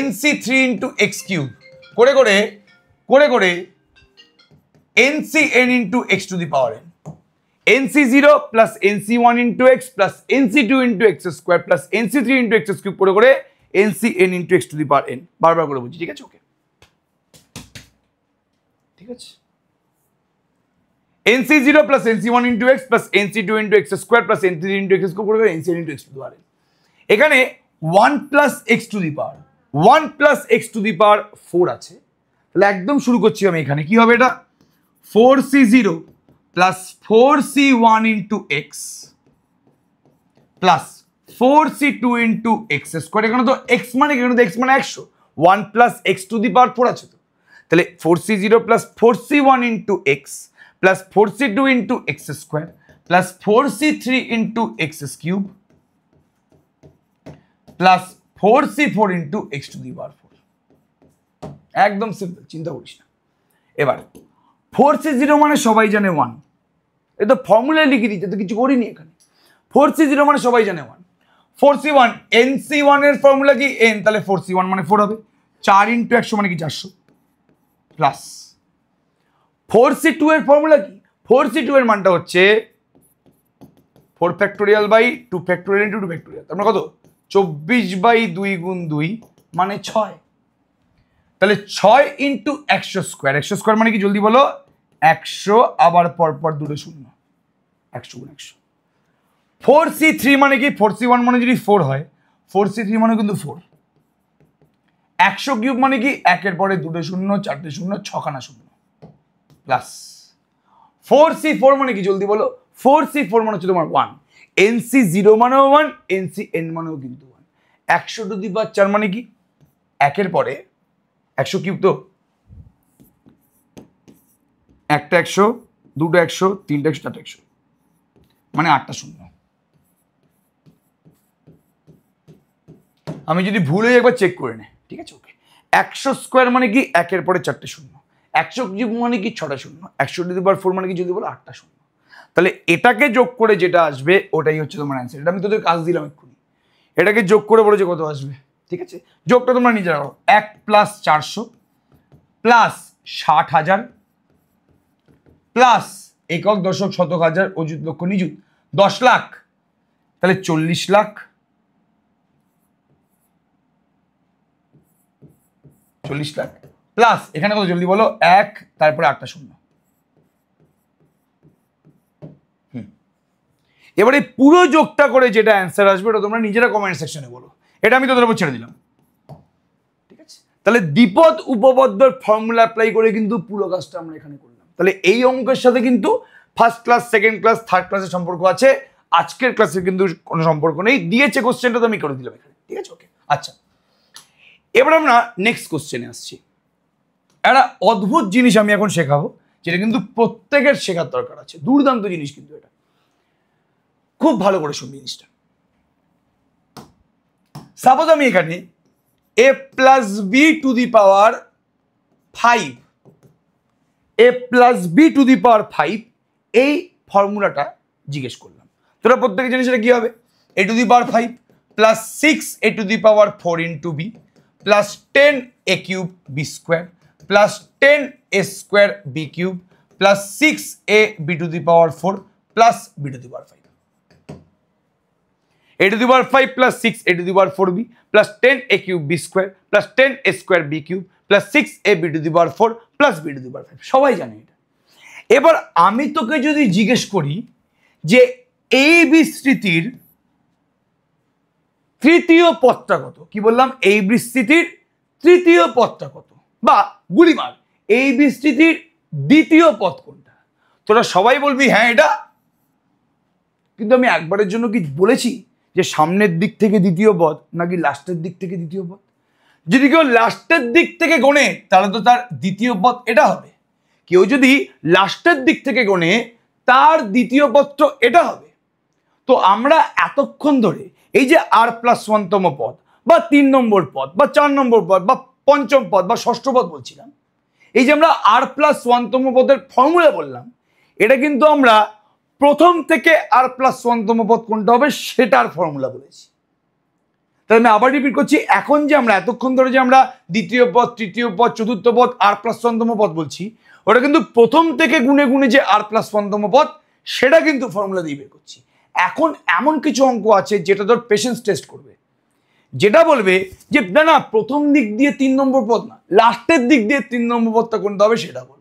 nc3 into X cube করে করে করে করে ncn into X to the power n, nc0 plus nc1 into X plus nc2 into X square plus nc3 into X cube করে করে ncn into X to the power n, বারবার করে বুঝি, ঠিক আছে? ওকে, ঠিক আছে। nc0 plus nc1 into X plus nc2 into X square plus nc3 into X cube করে করে ncn into X to the power n। এখানে 1 + x to the power 1 + x to the power 4 আছে, তাহলে একদম শুরু করছি আমি। এখানে কি হবে? এটা 4c0 plus 4c1 into X plus 4c2 into X square. এখানে তো এক্স মানে এখানে তো এক্স মানে 100, 1 + x টু দি পাওয়ার 4 আছে, তো তাহলে 4c0 plus 4c1 into X plus 4c2 into X square plus 4c3 into X cube plus 4c4 into X to the power 4। একদম সিম্পল, চিন্তা করিস না। এবার 4C0 মানে সবাই জানে 1, এ তো ফর্মুলায় লিখে দিতে তো কিছু করিনি এখানে। 4C0 মানে সবাই জানে 1, 4C1 NC1 এর ফর্মুলা কি n, তাহলে 4C1 মানে 4 হবে, 4 × 100 মানে কি 400 প্লাস 4C2 এর ফর্মুলা কি, 4C2 এর মানটা হচ্ছে 4 factorial by 2 factorial into 2 factorial, তার মানে কত 24/2 × 2 মানে 6, তাহলে 6 × 100 স্কোয়ার, 100 স্কোয়ার মানে কি জলদি বলো 100, আবার পরপর দুটো শূন্য, 100 × 100। 4C3 মানে কি, 4C1 মানে যদি 4 হয়, 4C3 মানে কিন্তু 4, 100 কিউব মানে কি একের পরে দুটো শূন্য, চারটে শূন্য, ছখানা শূন্য প্লাস 4C4 মানে কি জলদি বলো, 4C4 মানে হচ্ছে তোমার 1, NC0 মানেও 1, NCN মানেও কিন্তু 1, 100⁴ মানে কি একের পরে 100 কিউব, তো একটা 100, দুটো 100, তিনটা 100, চারটা 100 মানে 8টা শূন্য। আমি যদি ভুল হয়ে একবার চেক করে নে, ঠিক আছে ওকে। 100 স্কোয়ার মানে কি একের পরে চারটে শূন্য, 100 কিউব মানে কি 6টা শূন্য, 100⁴ মানে কি যদি বলো 8টা শূন্য, তাহলে এটাকে যোগ করে যেটা আসবে ওটাই হচ্ছে তোমার অ্যান্সার। এটা আমি তোদের কাজ দিলাম এক্ষুনি, এটাকে যোগ করে বলো যে কত আসবে, ঠিক আছে। যোগটা তোমরা নিজেরা করো, 1 + 400 প্লাস 60,000 প্লাস একক দশক শতক হাজার অযুত লক্ষ নিযুত 10 লাখ, তাহলে 40 লাখ, 40 লাখ প্লাস এখানে কত জলদি বলো 1, তারপরে 8টা শূন্য। এবারে পুরো যোগটা করে যেটা অ্যান্সার আসবে ওটা তোমরা নিজেরা কমেন্ট সেকশনে বলো, এটা আমি তোদের উপর ছেড়ে দিলাম, ঠিক আছে। তাহলে দ্বিপদ উপপদ্যর ফর্মুলা অ্যাপ্লাই করে কিন্তু পুরো কাজটা আমরা এখানে করলাম। তাহলে এই অঙ্কের সাথে কিন্তু first class, second class, third ক্লাসের সম্পর্ক আছে, আজকের ক্লাসের কিন্তু কোনো সম্পর্ক নেই। দিয়েছে কোশ্চেনটা তো আমি করে দিলাম এখানে, ঠিক আছে ওকে। আচ্ছা, এবার আমরা নেক্সট কোশ্চেনে আসছি। একটা অদ্ভুত জিনিস আমি এখন শেখাবো, যেটা কিন্তু প্রত্যেকের শেখার দরকার আছে, দুর্দান্ত জিনিস কিন্তু এটা, খুব ভালো করে শুনবি জিনিসটা। সাপোজ আমি এখানে a + b to the power 5, a + b to the power 5 এই ফর্মুলাটা জিজ্ঞেস করলাম। তোরা প্রত্যেকের জিনিস এটা কি হবে, a to the power 5 plus 6a to the power 4 × b plus 10a³ b² plus 10a² b³ plus 6ab to the power 4 plus b to the power 5, a to the power 5 plus 6a to the power 4b plus 10a³ b² plus 10a² b³ plus 6ab to the power 4 plus b to the power 5, সবাই জানে এটা। এবার আমি তোকে যদি জিজ্ঞেস করি যে এই বিস্তৃতির তৃতীয় পদটা কত, কি বললাম, এই বিস্তৃতির তৃতীয় পদটা কত, বা গুলিমার এই বিস্তৃতির দ্বিতীয় পদ কোনটা, তোরা সবাই বলবি হ্যাঁ এটা। কিন্তু আমি একবারের জন্য কি বলেছি যে সামনের দিক থেকে দ্বিতীয় পদ নাকি লাস্টের দিক থেকে দ্বিতীয় পদ? যদি কেউ লাস্টের দিক থেকে গোনে তাহলে তো তার দ্বিতীয় পদ এটা হবে, কেউ যদি লাস্টের দিক থেকে গোনে তার দ্বিতীয় পদটা এটা হবে। তো আমরা এতক্ষণ ধরে এই যে r+1তম পদ বা 3 নম্বর পদ বা 4 নম্বর পদ বা 5ম পদ বা 6ষ্ঠ পদ বলছিলাম, এই যে আমরা r+1তম পদের ফর্মুলা বললাম, এটা কিন্তু আমরা প্রথম থেকে r+1তম পদ কোনটা হবে সেটার ফর্মুলা বলেছি। তাহলে আমি আবার রিপিট করছি, এখন যে আমরা এতক্ষণ ধরে যে আমরা দ্বিতীয় পদ, তৃতীয় পদ, চতুর্থ পদ, r+1তম পদ বলছি, ওটা কিন্তু প্রথম থেকে গুনে গুনে যে r+1তম পদ সেটা কিন্তু ফর্মুলা দিয়ে বের করছি। এখন এমন কিছু অঙ্ক আছে যেটা তোর পেশেন্স টেস্ট করবে, যেটা বলবে যে না না প্রথম দিক দিয়ে 3 নম্বর পদ না, লাস্টের দিক দিয়ে 3 নম্বর পদটা কোনটা হবে সেটা বল।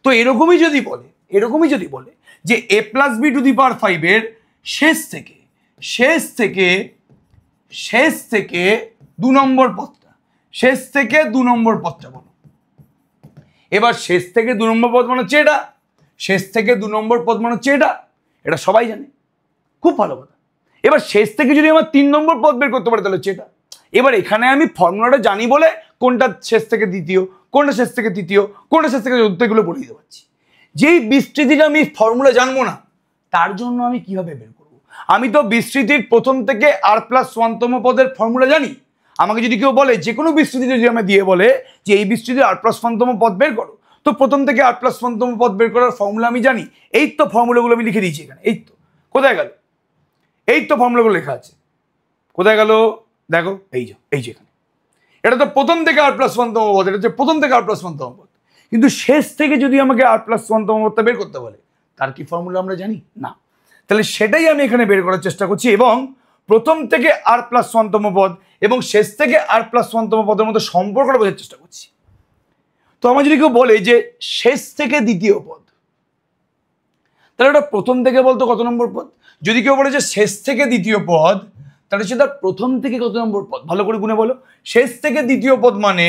তো এরকমই যদি বলে যে a + b to the power 5 এর শেষ থেকে 2 নম্বর পদটা, শেষ থেকে 2 নম্বর পদটা বলো। এবার শেষ থেকে 2 নম্বর পদ মানে হচ্ছে এটা, শেষ থেকে 2 নম্বর পদ মানে হচ্ছে এটা সবাই জানে, খুব ভালো কথা। এবার শেষ থেকে যদি আমার 3 নম্বর পদ বের করতে পারে তাহলে হচ্ছে এটা। এবার এখানে আমি ফর্মুলাটা জানি বলে কোনটা শেষ থেকে দ্বিতীয়, কোনটা শেষ থেকে তৃতীয়, কোনটা শেষ থেকে চতুর্থ, এগুলো বলে দিতে পারছি। যেই বিস্তৃতিটা আমি ফর্মুলা জানবো না তার জন্য আমি কিভাবে বের করবো? আমি তো বিস্তৃতির প্রথম থেকে r+1তম পদের ফর্মুলা জানি। আমাকে যদি কেউ বলে যে কোনো বিস্তৃতি যদি আমি দিয়ে বলে যে এই বিস্তৃতির r+1তম পদ বের করো, তো প্রথম থেকে আর প্লাস ওয়ানতম পদ বের করার ফর্মুলা আমি জানি। এই তো ফর্মুলাগুলো আমি লিখে দিয়েছি এখানে। এই তো কোথায় গেল? এই তো ফর্মুলাগুলো লেখা আছে। কোথায় গেল? দেখো এই যে এখানে। এটা তো প্রথম থেকে আর প্লাস ওয়ানতম পদ, এটা হচ্ছে প্রথম থেকে আর প্লাস ওয়ানতম পদ। কিন্তু শেষ থেকে যদি আমাকে আর প্লাস ওয়ানতম পদটা বের করতে বলে, তার কি ফর্মুলা আমরা জানি না? তাহলে সেটাই আমি এখানে বের করার চেষ্টা করছি, এবং প্রথম থেকে আর প্লাস ওয়ানতম পদ এবং শেষ থেকে আর প্লাস ওয়ানতম পদের মধ্যে সম্পর্কটা বোঝার চেষ্টা করছি। তো আমার যদি কেউ বলে যে শেষ থেকে দ্বিতীয় পদ, তাহলে ওটা প্রথম থেকে বলতো কত নম্বর পদ? যদি কেউ বলে যে শেষ থেকে দ্বিতীয় পদ, তাহলে সেটা প্রথম থেকে কত নম্বর পদ? ভালো করে গুনে বলো। শেষ থেকে দ্বিতীয় পদ মানে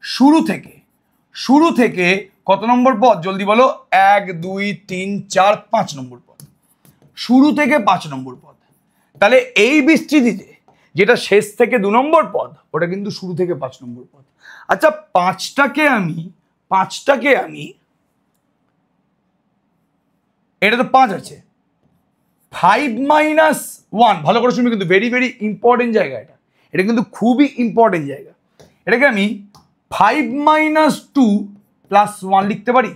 শুরু থেকে কত নম্বর পদ? জলদি বলো। 1 2 3 4 5 নম্বর পদ। শুরু থেকে 5 নম্বর পদ। তাহলে এই বিস্তৃতিতে যেটা শেষ থেকে 2 নম্বর পদ, ওটা কিন্তু শুরু থেকে 5 নম্বর পদ। আচ্ছা, পাঁচটাকে আমি এটা তো 5 আছে, 5 - 1, ভালো করে শুনবি কিন্তু, ভেরি ভেরি ইম্পর্টেন্ট জায়গা এটা কিন্তু খুবই ইম্পর্টেন্ট জায়গা। এটাকে আমি 5 - 2 + 1 লিখতে পারি।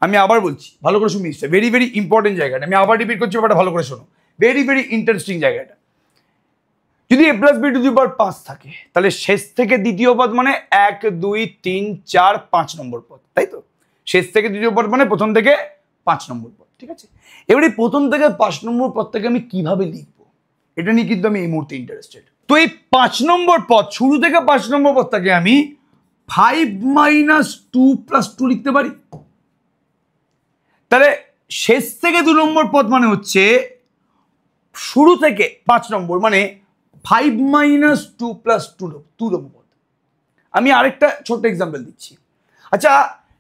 আমি আবার বলছি, ভালো করে শুনবি, ভেরি ভেরি ইম্পর্টেন্ট জায়গাটা আমি আবার রিপিট করছি, ব্যাপারটা ভালো করে শোনো। ভেরি ভেরি ইন্টারেস্টিং জায়গাটা। যদি a + b to the power 5 থাকে, তাহলে শেষ থেকে দ্বিতীয় পদ মানে 1 2 3 4 5 নম্বর পদ, তাই তো? শেষ থেকে দ্বিতীয় পদ মানে প্রথম থেকে 5 নম্বর পদ, ঠিক আছে? এবারে প্রথম থেকে 5 নম্বর পদটাকে আমি কিভাবে লিখবো, এটা নিয়ে কিন্তু আমি এই মুহূর্তে ইন্টারেস্টেড। তো এই 5 নম্বর পদ, শুরু থেকে 5 নম্বর পদটাকে আমি 5 - 2 + 2 লিখতে পারি। তাহলে শেষ থেকে 2 নম্বর পদ মানে হচ্ছে শুরু থেকে 5 নম্বর মানে 5 - 2 + 2 নম্বর পদ। আমি আরেকটা ছোট এক্সাম্পল দিচ্ছি। আচ্ছা,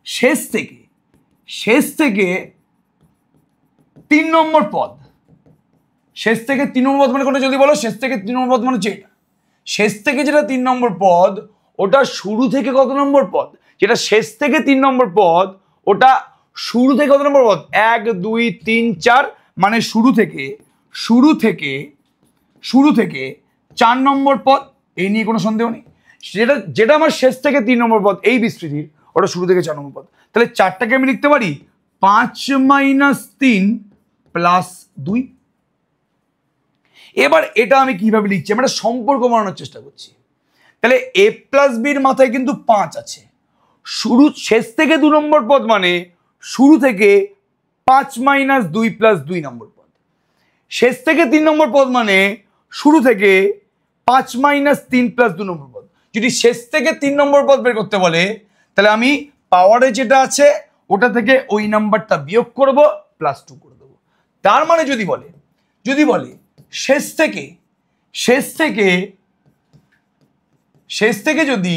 শেষ থেকে 3 নম্বর পদ, শেষ থেকে 3 নম্বর পদ মানে কোনটা যদি বলো? শেষ থেকে 3 নম্বর পদ মানে যেটা শেষ থেকে যেটা 3 নম্বর পদ, ওটা শুরু থেকে কত নম্বর পদ? যেটা শেষ থেকে 3 নম্বর পদ, ওটা শুরু থেকে কত নম্বর পদ? 1 2 3 4, মানে শুরু থেকে 4 নম্বর পদ। এই নিয়ে কোনো সন্দেহ নেই। যেটা আমার শেষ থেকে 3 নম্বর পদ এই বিস্তৃতির, ওটা শুরু থেকে 4 নম্বর পদ। তাহলে 4টাকে আমি লিখতে পারি 5 - 3 + 2। এবার এটা আমি কিভাবে লিখছি? আমরা সম্পর্ক বানানোর চেষ্টা করছি। তাহলে a + b এর মাথায় কিন্তু 5 আছে। শেষ থেকে 2 নম্বর পদ মানে শুরু থেকে 5 - 2 + 2 নম্বর পদ। শেষ থেকে 3 নম্বর পদ মানে শুরু থেকে 5 - 3 + 2 নম্বর পদ। যদি শেষ থেকে 3 নম্বর পদ বের করতে বলে, তাহলে আমি পাওয়ারে যেটা আছে ওটা থেকে ওই নাম্বারটা বিয়োগ করব, +2 করে দেবো। তার মানে যদি বলে শেষ থেকে যদি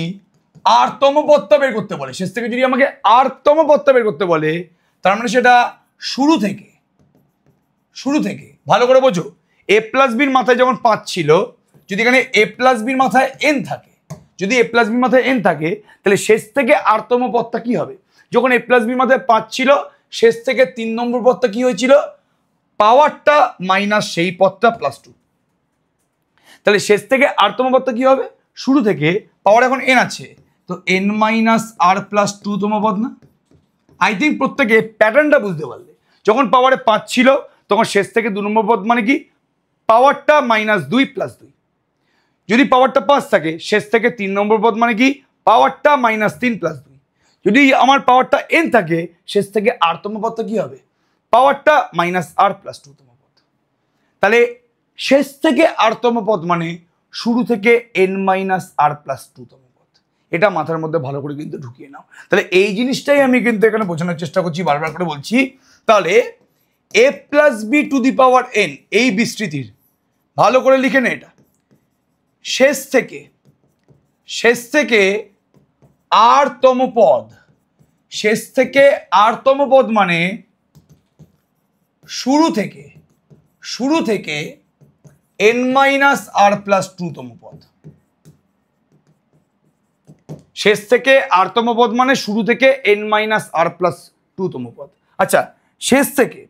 r-তম পদটা বের করতে বলে, শেষ থেকে যদি আমাকে r-তম পদটা বের করতে বলে, তার মানে সেটা শুরু থেকে ভালো করে বোঝো। a + b এর মাথায় যখন 5 ছিল, যদি এখানে a + b এর মাথায় n থাকে, তাহলে শেষ থেকে r-তম পদটা কি হবে? যখন a + b এর মাথায় 5 ছিল, শেষ থেকে 3 নম্বর পদটা কি হয়েছিল? পাওয়ারটা মাইনাস সেই পদটা +2। তাহলে শেষ থেকে r-তম পদটা কি হবে? শুরু থেকে, পাওয়ার এখন n আছে, তো n - r + 2তম পদ না? আই থিঙ্ক প্রত্যেকে প্যাটার্নটা বুঝতে পারলে। যখন পাওয়ারে 5 ছিল, তখন শেষ থেকে 2 নম্বর পদ মানে কি? পাওয়ারটা -2 + 2। যদি পাওয়ারটা 5 থাকে, শেষ থেকে 3 নম্বর পদ মানে কি? পাওয়ারটা -3 + 2। যদি আমার পাওয়ারটা n থাকে, শেষ থেকে r-তম পদটা কি হবে? পাওয়ারটা -r + 2তম পদ। তাহলে শেষ থেকে r-তম পদ মানে শুরু থেকে n - r + 2তম পদ। এটা মাথার মধ্যে ভালো করে কিন্তু ঢুকিয়ে নাও। তাহলে এই জিনিসটাই আমি কিন্তু এখানে বোঝানোর চেষ্টা করছি, বারবার করে বলছি। তাহলে a + b to the power n এই বিস্তৃতির, ভালো করে লিখে নে এটা, শেষ থেকে r-তম পদ, মানে শুরু থেকে n - r + 2তম পদ। শেষ থেকে r-তম পদ মানে শুরু থেকে n - r + 2তম পদ। আচ্ছা, শেষ থেকে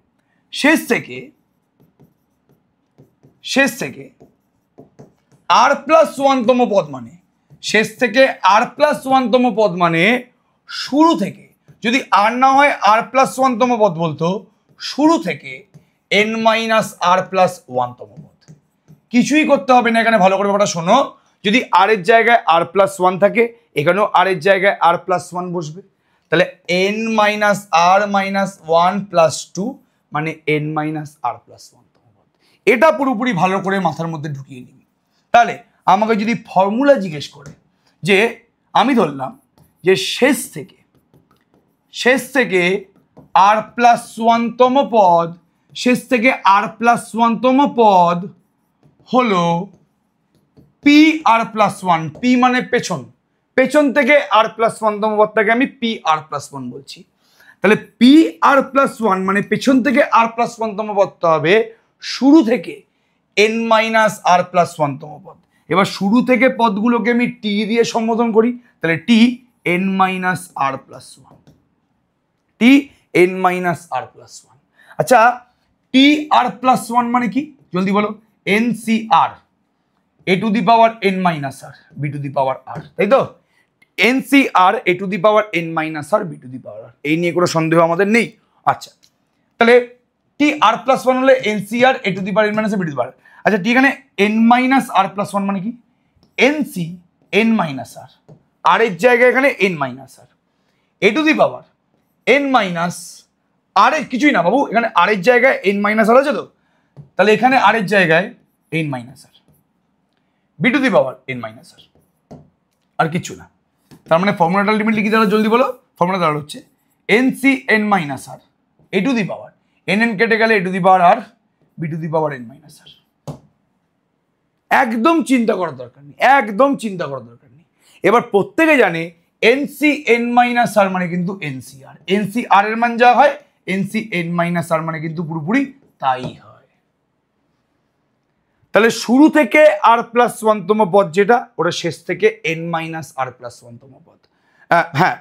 r + 1তম পদ মানে, শেষ থেকে r + 1তম পদ মানে শুরু থেকে যদি আর না হয় আর প্লাস ওয়ানতম পদ বলতো, শুরু থেকে n মাইনাস আর প্লাস ওয়ানতম পদ। কিছুই করতে হবে না এখানে, ভালো করে ব্যাপারটা শোনো। যদি আর এর জায়গায় আর প্লাস ওয়ান থাকে, এখানেও আর এর জায়গায় আর প্লাস ওয়ান বসবে, তাহলে n মাইনাস আর মাইনাস ওয়ান প্লাস টু মানে n মাইনাস আর প্লাস ওয়ানতম পদ। এটা পুরোপুরি ভালো করে মাথার মধ্যে ঢুকিয়ে নিবি। তাহলে আমাকে যদি ফর্মুলা জিজ্ঞেস করে, যে আমি ধরলাম যে শেষ থেকে আর প্লাস ওয়ানতম পদ, শেষ থেকে আর প্লাস ওয়ানতম পদ হলো P R plus one. P মানে পেছন থেকে আর প্লাস ওয়ানতম পদটাকে আমি পি আর প্লাস ওয়ান বলছি। তাহলে পি আর প্লাস ওয়ান মানে পেছন থেকে আর প্লাস ওয়ানতম পদটা হবে শুরু থেকে এন মাইনাস আর প্লাস ওয়ানতম পদ। এবার শুরু থেকে পদগুলোকে আমি টি দিয়ে সম্বোধন করি, তাহলে T N minus R plus one, T N minus R plus one. আচ্ছা, টি আর প্লাস ওয়ান মানে কি জলদি বলো? N C R, A to the power N minus R B to the power R, তাই তো? N C R A to the power N minus R B to the power R, এই নিয়ে কোনো সন্দেহ আমাদের নেই। আচ্ছা, তাহলে টি আর প্লাস ওয়ান হলে N C R A to the power N minus R B to the power. আচ্ছা, টি এখানে N minus R plus one মানে কি? এন সি এন মাইনাস আর, আর এর জায়গায় এখানে N minus R, A to the power N minus R এর কিছুই না বাবু, এখানে আর এর জায়গায় এন মাইনাস আর আছে তো, তাহলে এখানে আর এর জায়গায় N minus R, B to the power N minus আর, আর কিছু না। তার মানে ফর্মুলাটা আলটিমেটলি কি দাঁড়ালো জলদি বলো? ফর্মুলা দাঁড়ালো হচ্ছে N C N minus R A to the power N N কেটে গেলে A to the power R B to the power N minus R. একদম চিন্তা করার দরকার নেই, একদম চিন্তা করার দরকার নেই। এবার প্রত্যেকে জানে এন সি এন মাইনাস আর মানে কিন্তু এন সি আর, এন সি আর এর মান যা হয় এন সি এন মাইনাস আর মানে কিন্তু পুরোপুরি তাই হয়। তাহলে শুরু থেকে আর প্লাস ওয়ানতম পদ যেটা, ওটা শেষ থেকে এন মাইনাস আর প্লাস ওয়ানতম পদ। হ্যাঁ,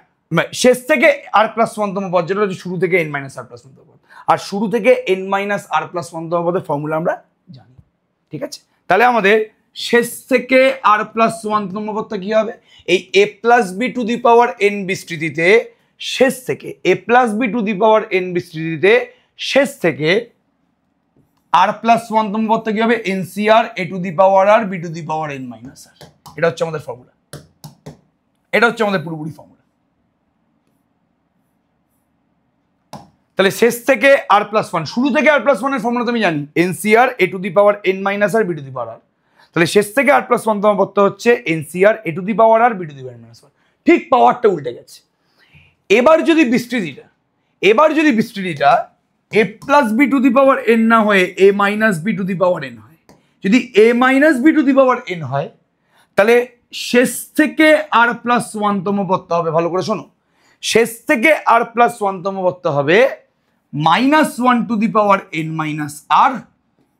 শেষ থেকে আর প্লাস ওয়ানতম পদ যেটা হচ্ছে শুরু থেকে এন মাইনাস আর প্লাস ওয়ানতম পদ, আর শুরু থেকে এন মাইনাস আর প্লাস ওয়ানতম পদের ফর্মুলা আমরা জানি। ঠিক আছে, তাহলে আমাদের শেষ থেকে আর প্লাস ওয়ানতম পদটা কি হবে? এই A plus B to the power N বিস্তৃতিতে শেষ থেকে A plus B to the power N বিস্তৃতিতে শেষ থেকে আর প্লাস ওয়ানতম পদটা কি হবে? N C R A to the power R B to the power N minus R. এটা হচ্ছে আমাদের ফর্মুলা, এটা হচ্ছে আমাদের পুরোপুরি ফর্মুলা। তাহলে শেষ থেকে আর প্লাস ওয়ান, শুরু থেকে আর প্লাস ওয়ানের ফর্মুলা তুমি জানি N C R A to the power N minus R B to the power R. তাহলে শেষ থেকে আর প্লাস ওয়ানতম পদটা হচ্ছে N C R A to the power R B to the power minus one. ঠিক পাওয়ারটা উল্টে গেছে। এবার যদি বিস্তৃতিটা A plus B to the power N না হয়ে A minus B to the power N হয়, যদি A minus B to the power N হয়, তাহলে শেষ থেকে আর প্লাস ওয়ানতম পদটা হবে, ভালো করে শোনো, শেষ থেকে আর প্লাস ওয়ানতম পদটা হবে minus one to the power N minus R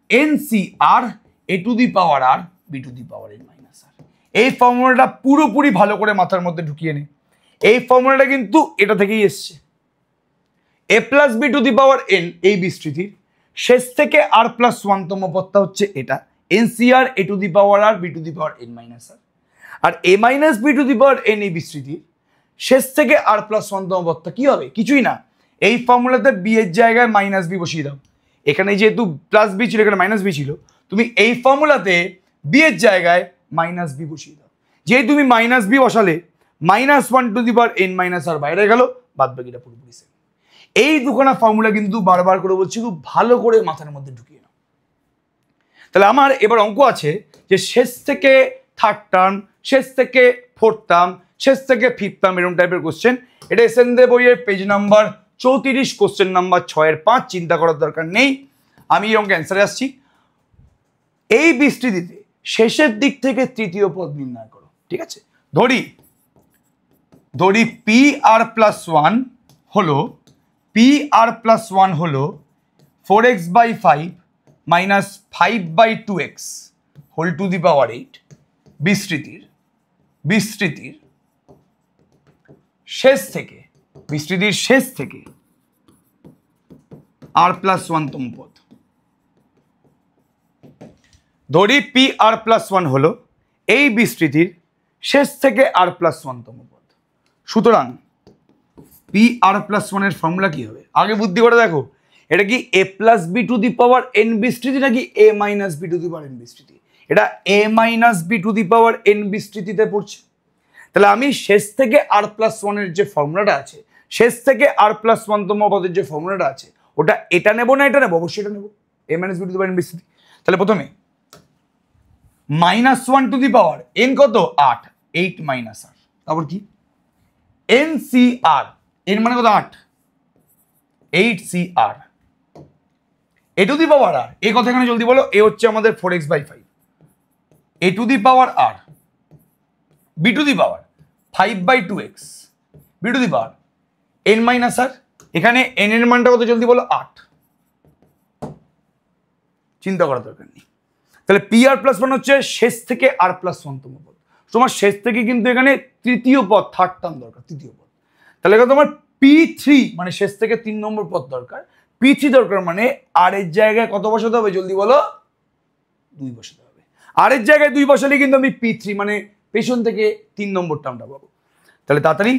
N C R A to the power R B to the power N minus R. এই ফর্মুলাটা পুরোপুরি ভালো করে মাথার মধ্যে ঢুকিয়ে নে। এই ফর্মুলাটা কিন্তু এটা থেকেই এসছে। A plus B to the power N এই বিস্তৃতির শেষ থেকে আর প্লাস ওয়ানতম পদটা হচ্ছে এটা n C R A to the power R B to the power N minus আর, আর a minus B to the power N এই বিস্তৃতির শেষ থেকে আর প্লাস ওয়ানতম পদটা কি হবে? কিছুই না, এই ফর্মুলাতে বি এর জায়গায় মাইনাস বি বসিয়ে দাও। এখানে যেহেতু প্লাস বি ছিল, এখানে মাইনাস বি ছিল, তুমি এই ফর্মুলাতে বি এর জায়গায় মাইনাস বি বসিয়ে দাও। যেহেতু তুমি মাইনাস বি বসালে minus one to the power N minus R বাইরে গেল, বাদ বাকিটা পুরোপুরি সেম। এই দুখানা ফর্মুলা কিন্তু বারবার করে বলছি, খুব ভালো করে মাথার মধ্যে ঢুকিয়ে নাও। তাহলে আমার এবার অঙ্ক আছে যে শেষ থেকে থার্ড টার্ম, শেষ থেকে ফোর্থ টার্ম, শেষ থেকে ফিফথ টার্ম, এরকম টাইপের কোশ্চেন। এটা এসএনদে বইয়ের পেজ নাম্বার 34, কোশ্চেন নাম্বার 6-5। চিন্তা করার দরকার নেই, আমি এই অঙ্কে অ্যান্সারে আসছি। এই বিস্তৃতিতে শেষের দিক থেকে তৃতীয় পদ নির্ণয় করো। ঠিক আছে, ধরি পি আর প্লাস ওয়ান হলো four X by five minus 5/2x whole to the power 8 বিস্তৃতির শেষ থেকে আর প্লাস ওয়ানতম পদ। ধরি পি আর প্লাস ওয়ান হলো এই বিস্তৃতির শেষ থেকে আর প্লাস ওয়ানতম পদ। সুতরাং পি আর প্লাস ওয়ানের ফর্মুলা কি হবে? আগে বুদ্ধি করে দেখো, এটা কি A plus B to the power N বিস্তৃতি নাকি A minus B to the power N বিস্তৃতি? এটা A minus B to the power N বিস্তৃতিতে পড়ছে। তাহলে আমি শেষ থেকে আর প্লাস ওয়ানের যে ফর্মুলাটা আছে, শেষ থেকে আর প্লাস ওয়ানতম পদের যে ফর্মুলাটা আছে, ওটা এটা নেবো না এটা নেবো? অবশ্যই এটা নেবো, A minus B to the power N বিস্তৃতি। তাহলে প্রথমে minus one to the power N কত? 8, 8 মাইনাস আর, তারপর কি এন সি আর, এন মানে কত? 8, 8 C R, A to the power R, এই কথা এখানে জলদি বলো। এ হচ্ছে আমাদের 4x/5, A to the power R, B to the power 5/2x, B to the power N minus R. এখানে এন এর মানটা কত জলদি বলো? 8। চিন্তা করার দরকার নেই। তাহলে পি আর প্লাস ওয়ান হচ্ছে শেষ থেকে আর প্লাস ওয়ানতম পদ। তোমার শেষ থেকে কিন্তু এখানে তৃতীয় পদ, থার্ড টার্ম দরকার, তৃতীয় পদ। তাহলে এখানে তোমার P3 মানে শেষ থেকে 3 নম্বর পদ দরকার। P3 দরকার মানে আর এর জায়গায় কত বসাতে হবে জলদি বলো? 2 বসাতে হবে। আর এর জায়গায় 2 বসালে কিন্তু আমি P3 মানে পেছন থেকে 3 নম্বর টার্মটা পাবো। তাহলে তাড়াতাড়ি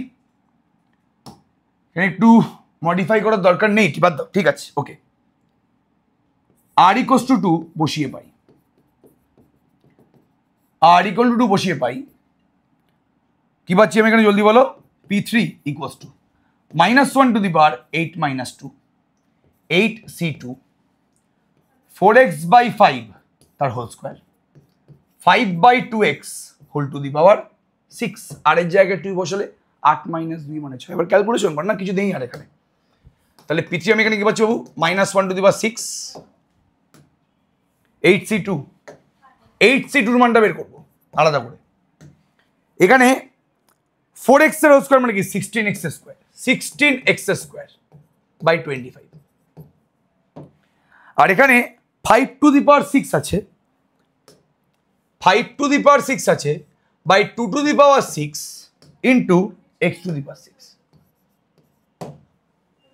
এখানে একটু মডিফাই করার দরকার নেই, কি বাদ দাও, ঠিক আছে, ওকে। আর ইকুয়ালস টু 2 বসিয়ে পাই, আর ইকুয়াল টু 2 বসিয়ে পাই, কি পাচ্ছি আমি এখানে জলদি বলো? P3 equals to -1 to the power 8 minus 2, 8c2 4x/5 তার whole square 5/2x whole to the power 6। R এর জায়গায় 2 বসালে 8 মাইনাস 2 মানে 6। এবার ক্যালকুলেশন কর না, কিছু দেই আর এখানে। তাহলে P3 আমি এখানে কি পাচ্ছি বাবু? -1 to the power 6, 8c2, 8c2 এর মানটা বের করবো আলাদা করে। এখানে 4x এর হোল স্কোয়ার মানে কি? 16x square, 16x square by 25। আর এখানে 5 টু দি পাওয়ার 6 আছে, 5 টু দি পাওয়ার 6 আছে by 2 to the power 6 into x to the power 6।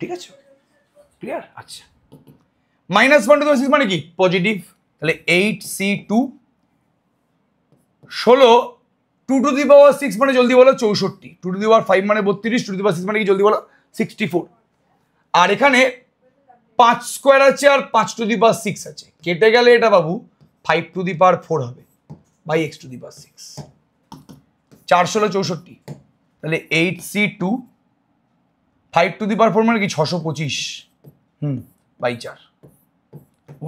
ঠিক আছে, ক্লিয়ার? আচ্ছা, -1 টু দি পাওয়ার 6 মানে কি? পজিটিভ। তাহলে 8c2 16, 2 টু দি পাওয়ার 6 মানে জলদি বলো 64, 2 টু দি পাওয়ার 5 মানে 32, 2 টু দি পাওয়ার 6 মানে কি জলদি বলো? 64। আর এখানে 5 স্কোয়ার আছে আর 5 টু দি পাওয়ার 6 আছে, কেটে গেলে এটা বাবু 5 টু দি পাওয়ার 4 হবে by x to the power 6, 4 16 64। তাহলে 8c2 5 টু দি পাওয়ার 4 মানে কি? 625 by 4,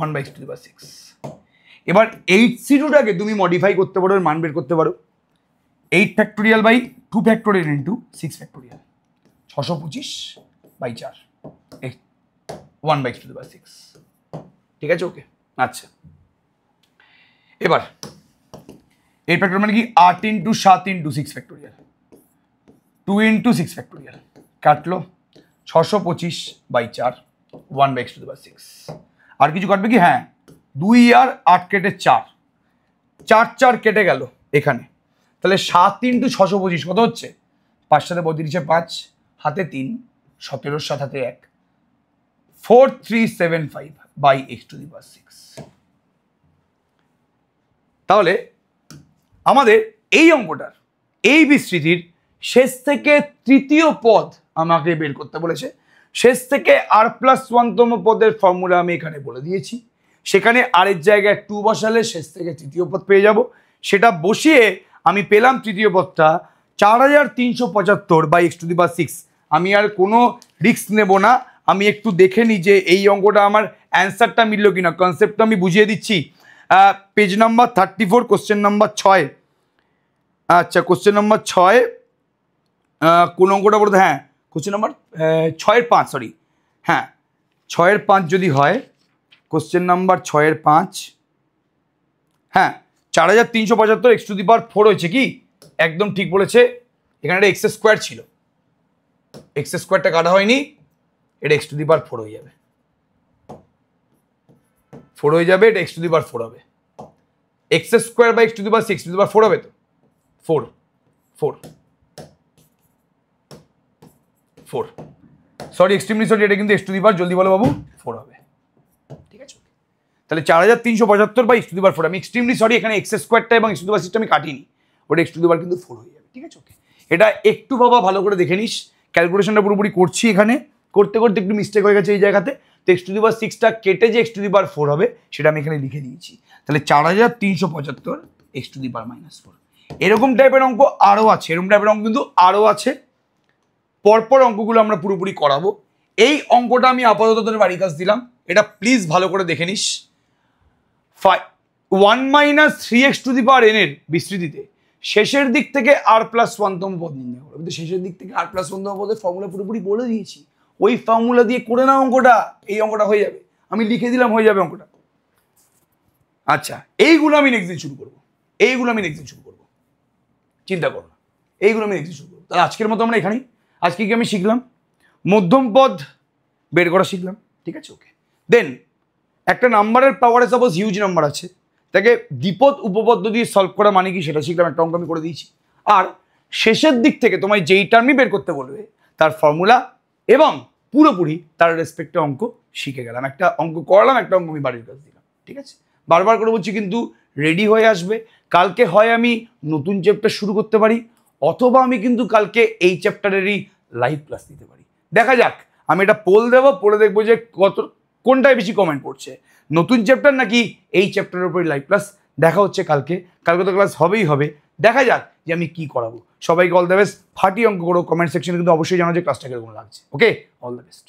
1 by x to the power 6। এবার 8c2টাকে তুমি মডিফাই করতে পারো, মান বের করতে পারো। 8 factorial by 2 factorial into 6 factorial, 625 by 4, 1 by x to the power 6। ঠিক আছে, ওকে। আচ্ছা, এবার 8 ফ্যাক্টোরিয়াল মানে কি? 8 into 7 into 6 factorial, 2 into 6 factorial, কাটলো 625 by 4, 1 by x to the power 6। আর কিছু কাটবে কি? হ্যাঁ, 2 আর 8 কেটে 4, 4 4 কেটে গেল এখানে। তাহলে 7 ইন্টু 625 কত হচ্ছে? 5 সাথে 32, 5 হাতে 3, 17 7 হাতে 1, 4375 by x to the power 6। তাহলে আমাদের এই অঙ্কটার এই বিস্তৃতির শেষ থেকে তৃতীয় পদ আমাকে বের করতে বলেছে। শেষ থেকে আর প্লাস 1তম পদের ফর্মুলা আমি এখানে বলে দিয়েছি। সেখানে আর এর জায়গায় 2 বসালে শেষ থেকে তৃতীয় পদ পেয়ে যাব। সেটা বসিয়ে আমি পেলাম তৃতীয় পদটা 4375 by x to the power 6। আমি আর কোনো রিস্ক নেব না, আমি একটু দেখে নিই যে এই অঙ্কটা আমার অ্যান্সারটা মিলল কিনা। কনসেপ্টটা আমি বুঝিয়ে দিচ্ছি। Page number 34, question number 6। আচ্ছা, কোশ্চেন নাম্বার 6 কোন অঙ্কটা বলতে? হ্যাঁ, কোশ্চেন নাম্বার 6-এর 5, সরি, হ্যাঁ 6-এর 5 যদি হয়, কোশ্চেন নাম্বার 6-এর 5, হ্যাঁ 4375 x টু দি পাওয়ার 4 হয়েছে কি? একদম ঠিক বলেছে। এখানে একটা এক্স স্কোয়ার ছিল, এক্স স্কোয়ারটা কাটা হয়নি, এটা x টু দি পাওয়ার 4 হয়ে যাবে, 4 হয়ে যাবে, এটা x টু দি পাওয়ার 4 হবে। X square by x to the power 6 to the power 4 হবে তো? 4 4 4, সরি, এক্সট্রিমলি সরি, এটা কিন্তু x টু দি পাওয়ার জলদি বলো বাবু 4 হবে। ঠিক আছে, তাহলে 4375 by x to the power 4। আমি এক্সট্রিমলি সরি, এখানে এক্স স্কোয়ারটা এবং x টু দি পাওয়ার 6টা আমি কাটিনি, ওটা x টু দি পাওয়ার কিন্তু 4 হয়ে যাবে। ঠিক আছে, ওকে। এটা একটু বাবা ভালো করে দেখে নিস, ক্যালকুলেশনটা পুরোপুরি করছি এখানে, করতে করতে একটু মিস্টেক হয়ে গেছে এই জায়গাতে। তো x⁻6টা কেটে যে x⁻4 হবে সেটা আমি এখানে লিখে দিয়েছি। তাহলে 4375 x⁻⁻4। এরকম টাইপের অঙ্ক আরও আছে, এরকম টাইপের অঙ্ক কিন্তু আরও আছে। পরপর অঙ্কগুলো আমরা পুরোপুরি করাবো। এই অঙ্কটা আমি আপাতত তোদের বাড়ির কাজ দিলাম, এটা প্লিজ ভালো করে দেখে নিস। 1 - 3x⁻n এর বিস্তৃতিতে শেষের দিক থেকে r+1তম পদ নির্ণয় করো। কিন্তু শেষের দিক থেকে r+1তম পদের ফর্মুলা পুরোপুরি বলে দিয়েছি, ওই ফর্মুলা দিয়ে করে নাও অঙ্কটা, এই অঙ্কটা হয়ে যাবে। আমি লিখে দিলাম, হয়ে যাবে অঙ্কটা। আচ্ছা, এইগুলো আমি নেক্সট দিন শুরু করবো, এইগুলো আমি নেক্সট দিন শুরু করবো, চিন্তা করো না, এইগুলো আমি নেক্সট দিন শুরু করবো। তাহলে আজকের মতো আমরা এখানেই, আজকে কি আমি শিখলাম মধ্যম পদ বের করা শিখলাম, ঠিক আছে, ওকে। দেন একটা নাম্বারের পাওয়ারে সাপোজ হিউজ নাম্বার আছে, তাকে দ্বিপদ উপপদ্য দিয়ে সলভ করা মানে কি সেটা শিখলাম, একটা অঙ্ক আমি করে দিয়েছি। আর শেষের দিক থেকে তোমায় যেই টার্মই বের করতে বলবে তার ফর্মুলা এবং পুরোপুরি তার রেসপেক্টে অঙ্ক শিখে গেলাম। একটা অঙ্ক করালাম, একটা অঙ্ক আমি বাড়ির কাছে দিলাম, ঠিক আছে। বারবার করে বলছি কিন্তু রেডি হয়ে আসবে। কালকে হয় আমি নতুন চ্যাপ্টার শুরু করতে পারি, অথবা আমি কিন্তু কালকে এই চ্যাপ্টারেরই লাইভ ক্লাস দিতে পারি। দেখা যাক, আমি এটা পোল দেবো, পড়ে দেখবো যে কোনটায় বেশি কমেন্ট পড়ছে, নতুন চ্যাপ্টার নাকি এই চ্যাপ্টারের উপরে লাইভ ক্লাস। দেখা হচ্ছে কালকে, কালকে তো ক্লাস হবেই হবে। দেখা যাক যে আমি কি করাবো। সবাইকে অল দ্য বেস্ট, ফাটি অঙ্ক করো। কমেন্ট সেকশনে কিন্তু অবশ্যই জানো যে ক্লাসটা কিরকম লাগছে। ওকে, অল দ্য বেস্ট।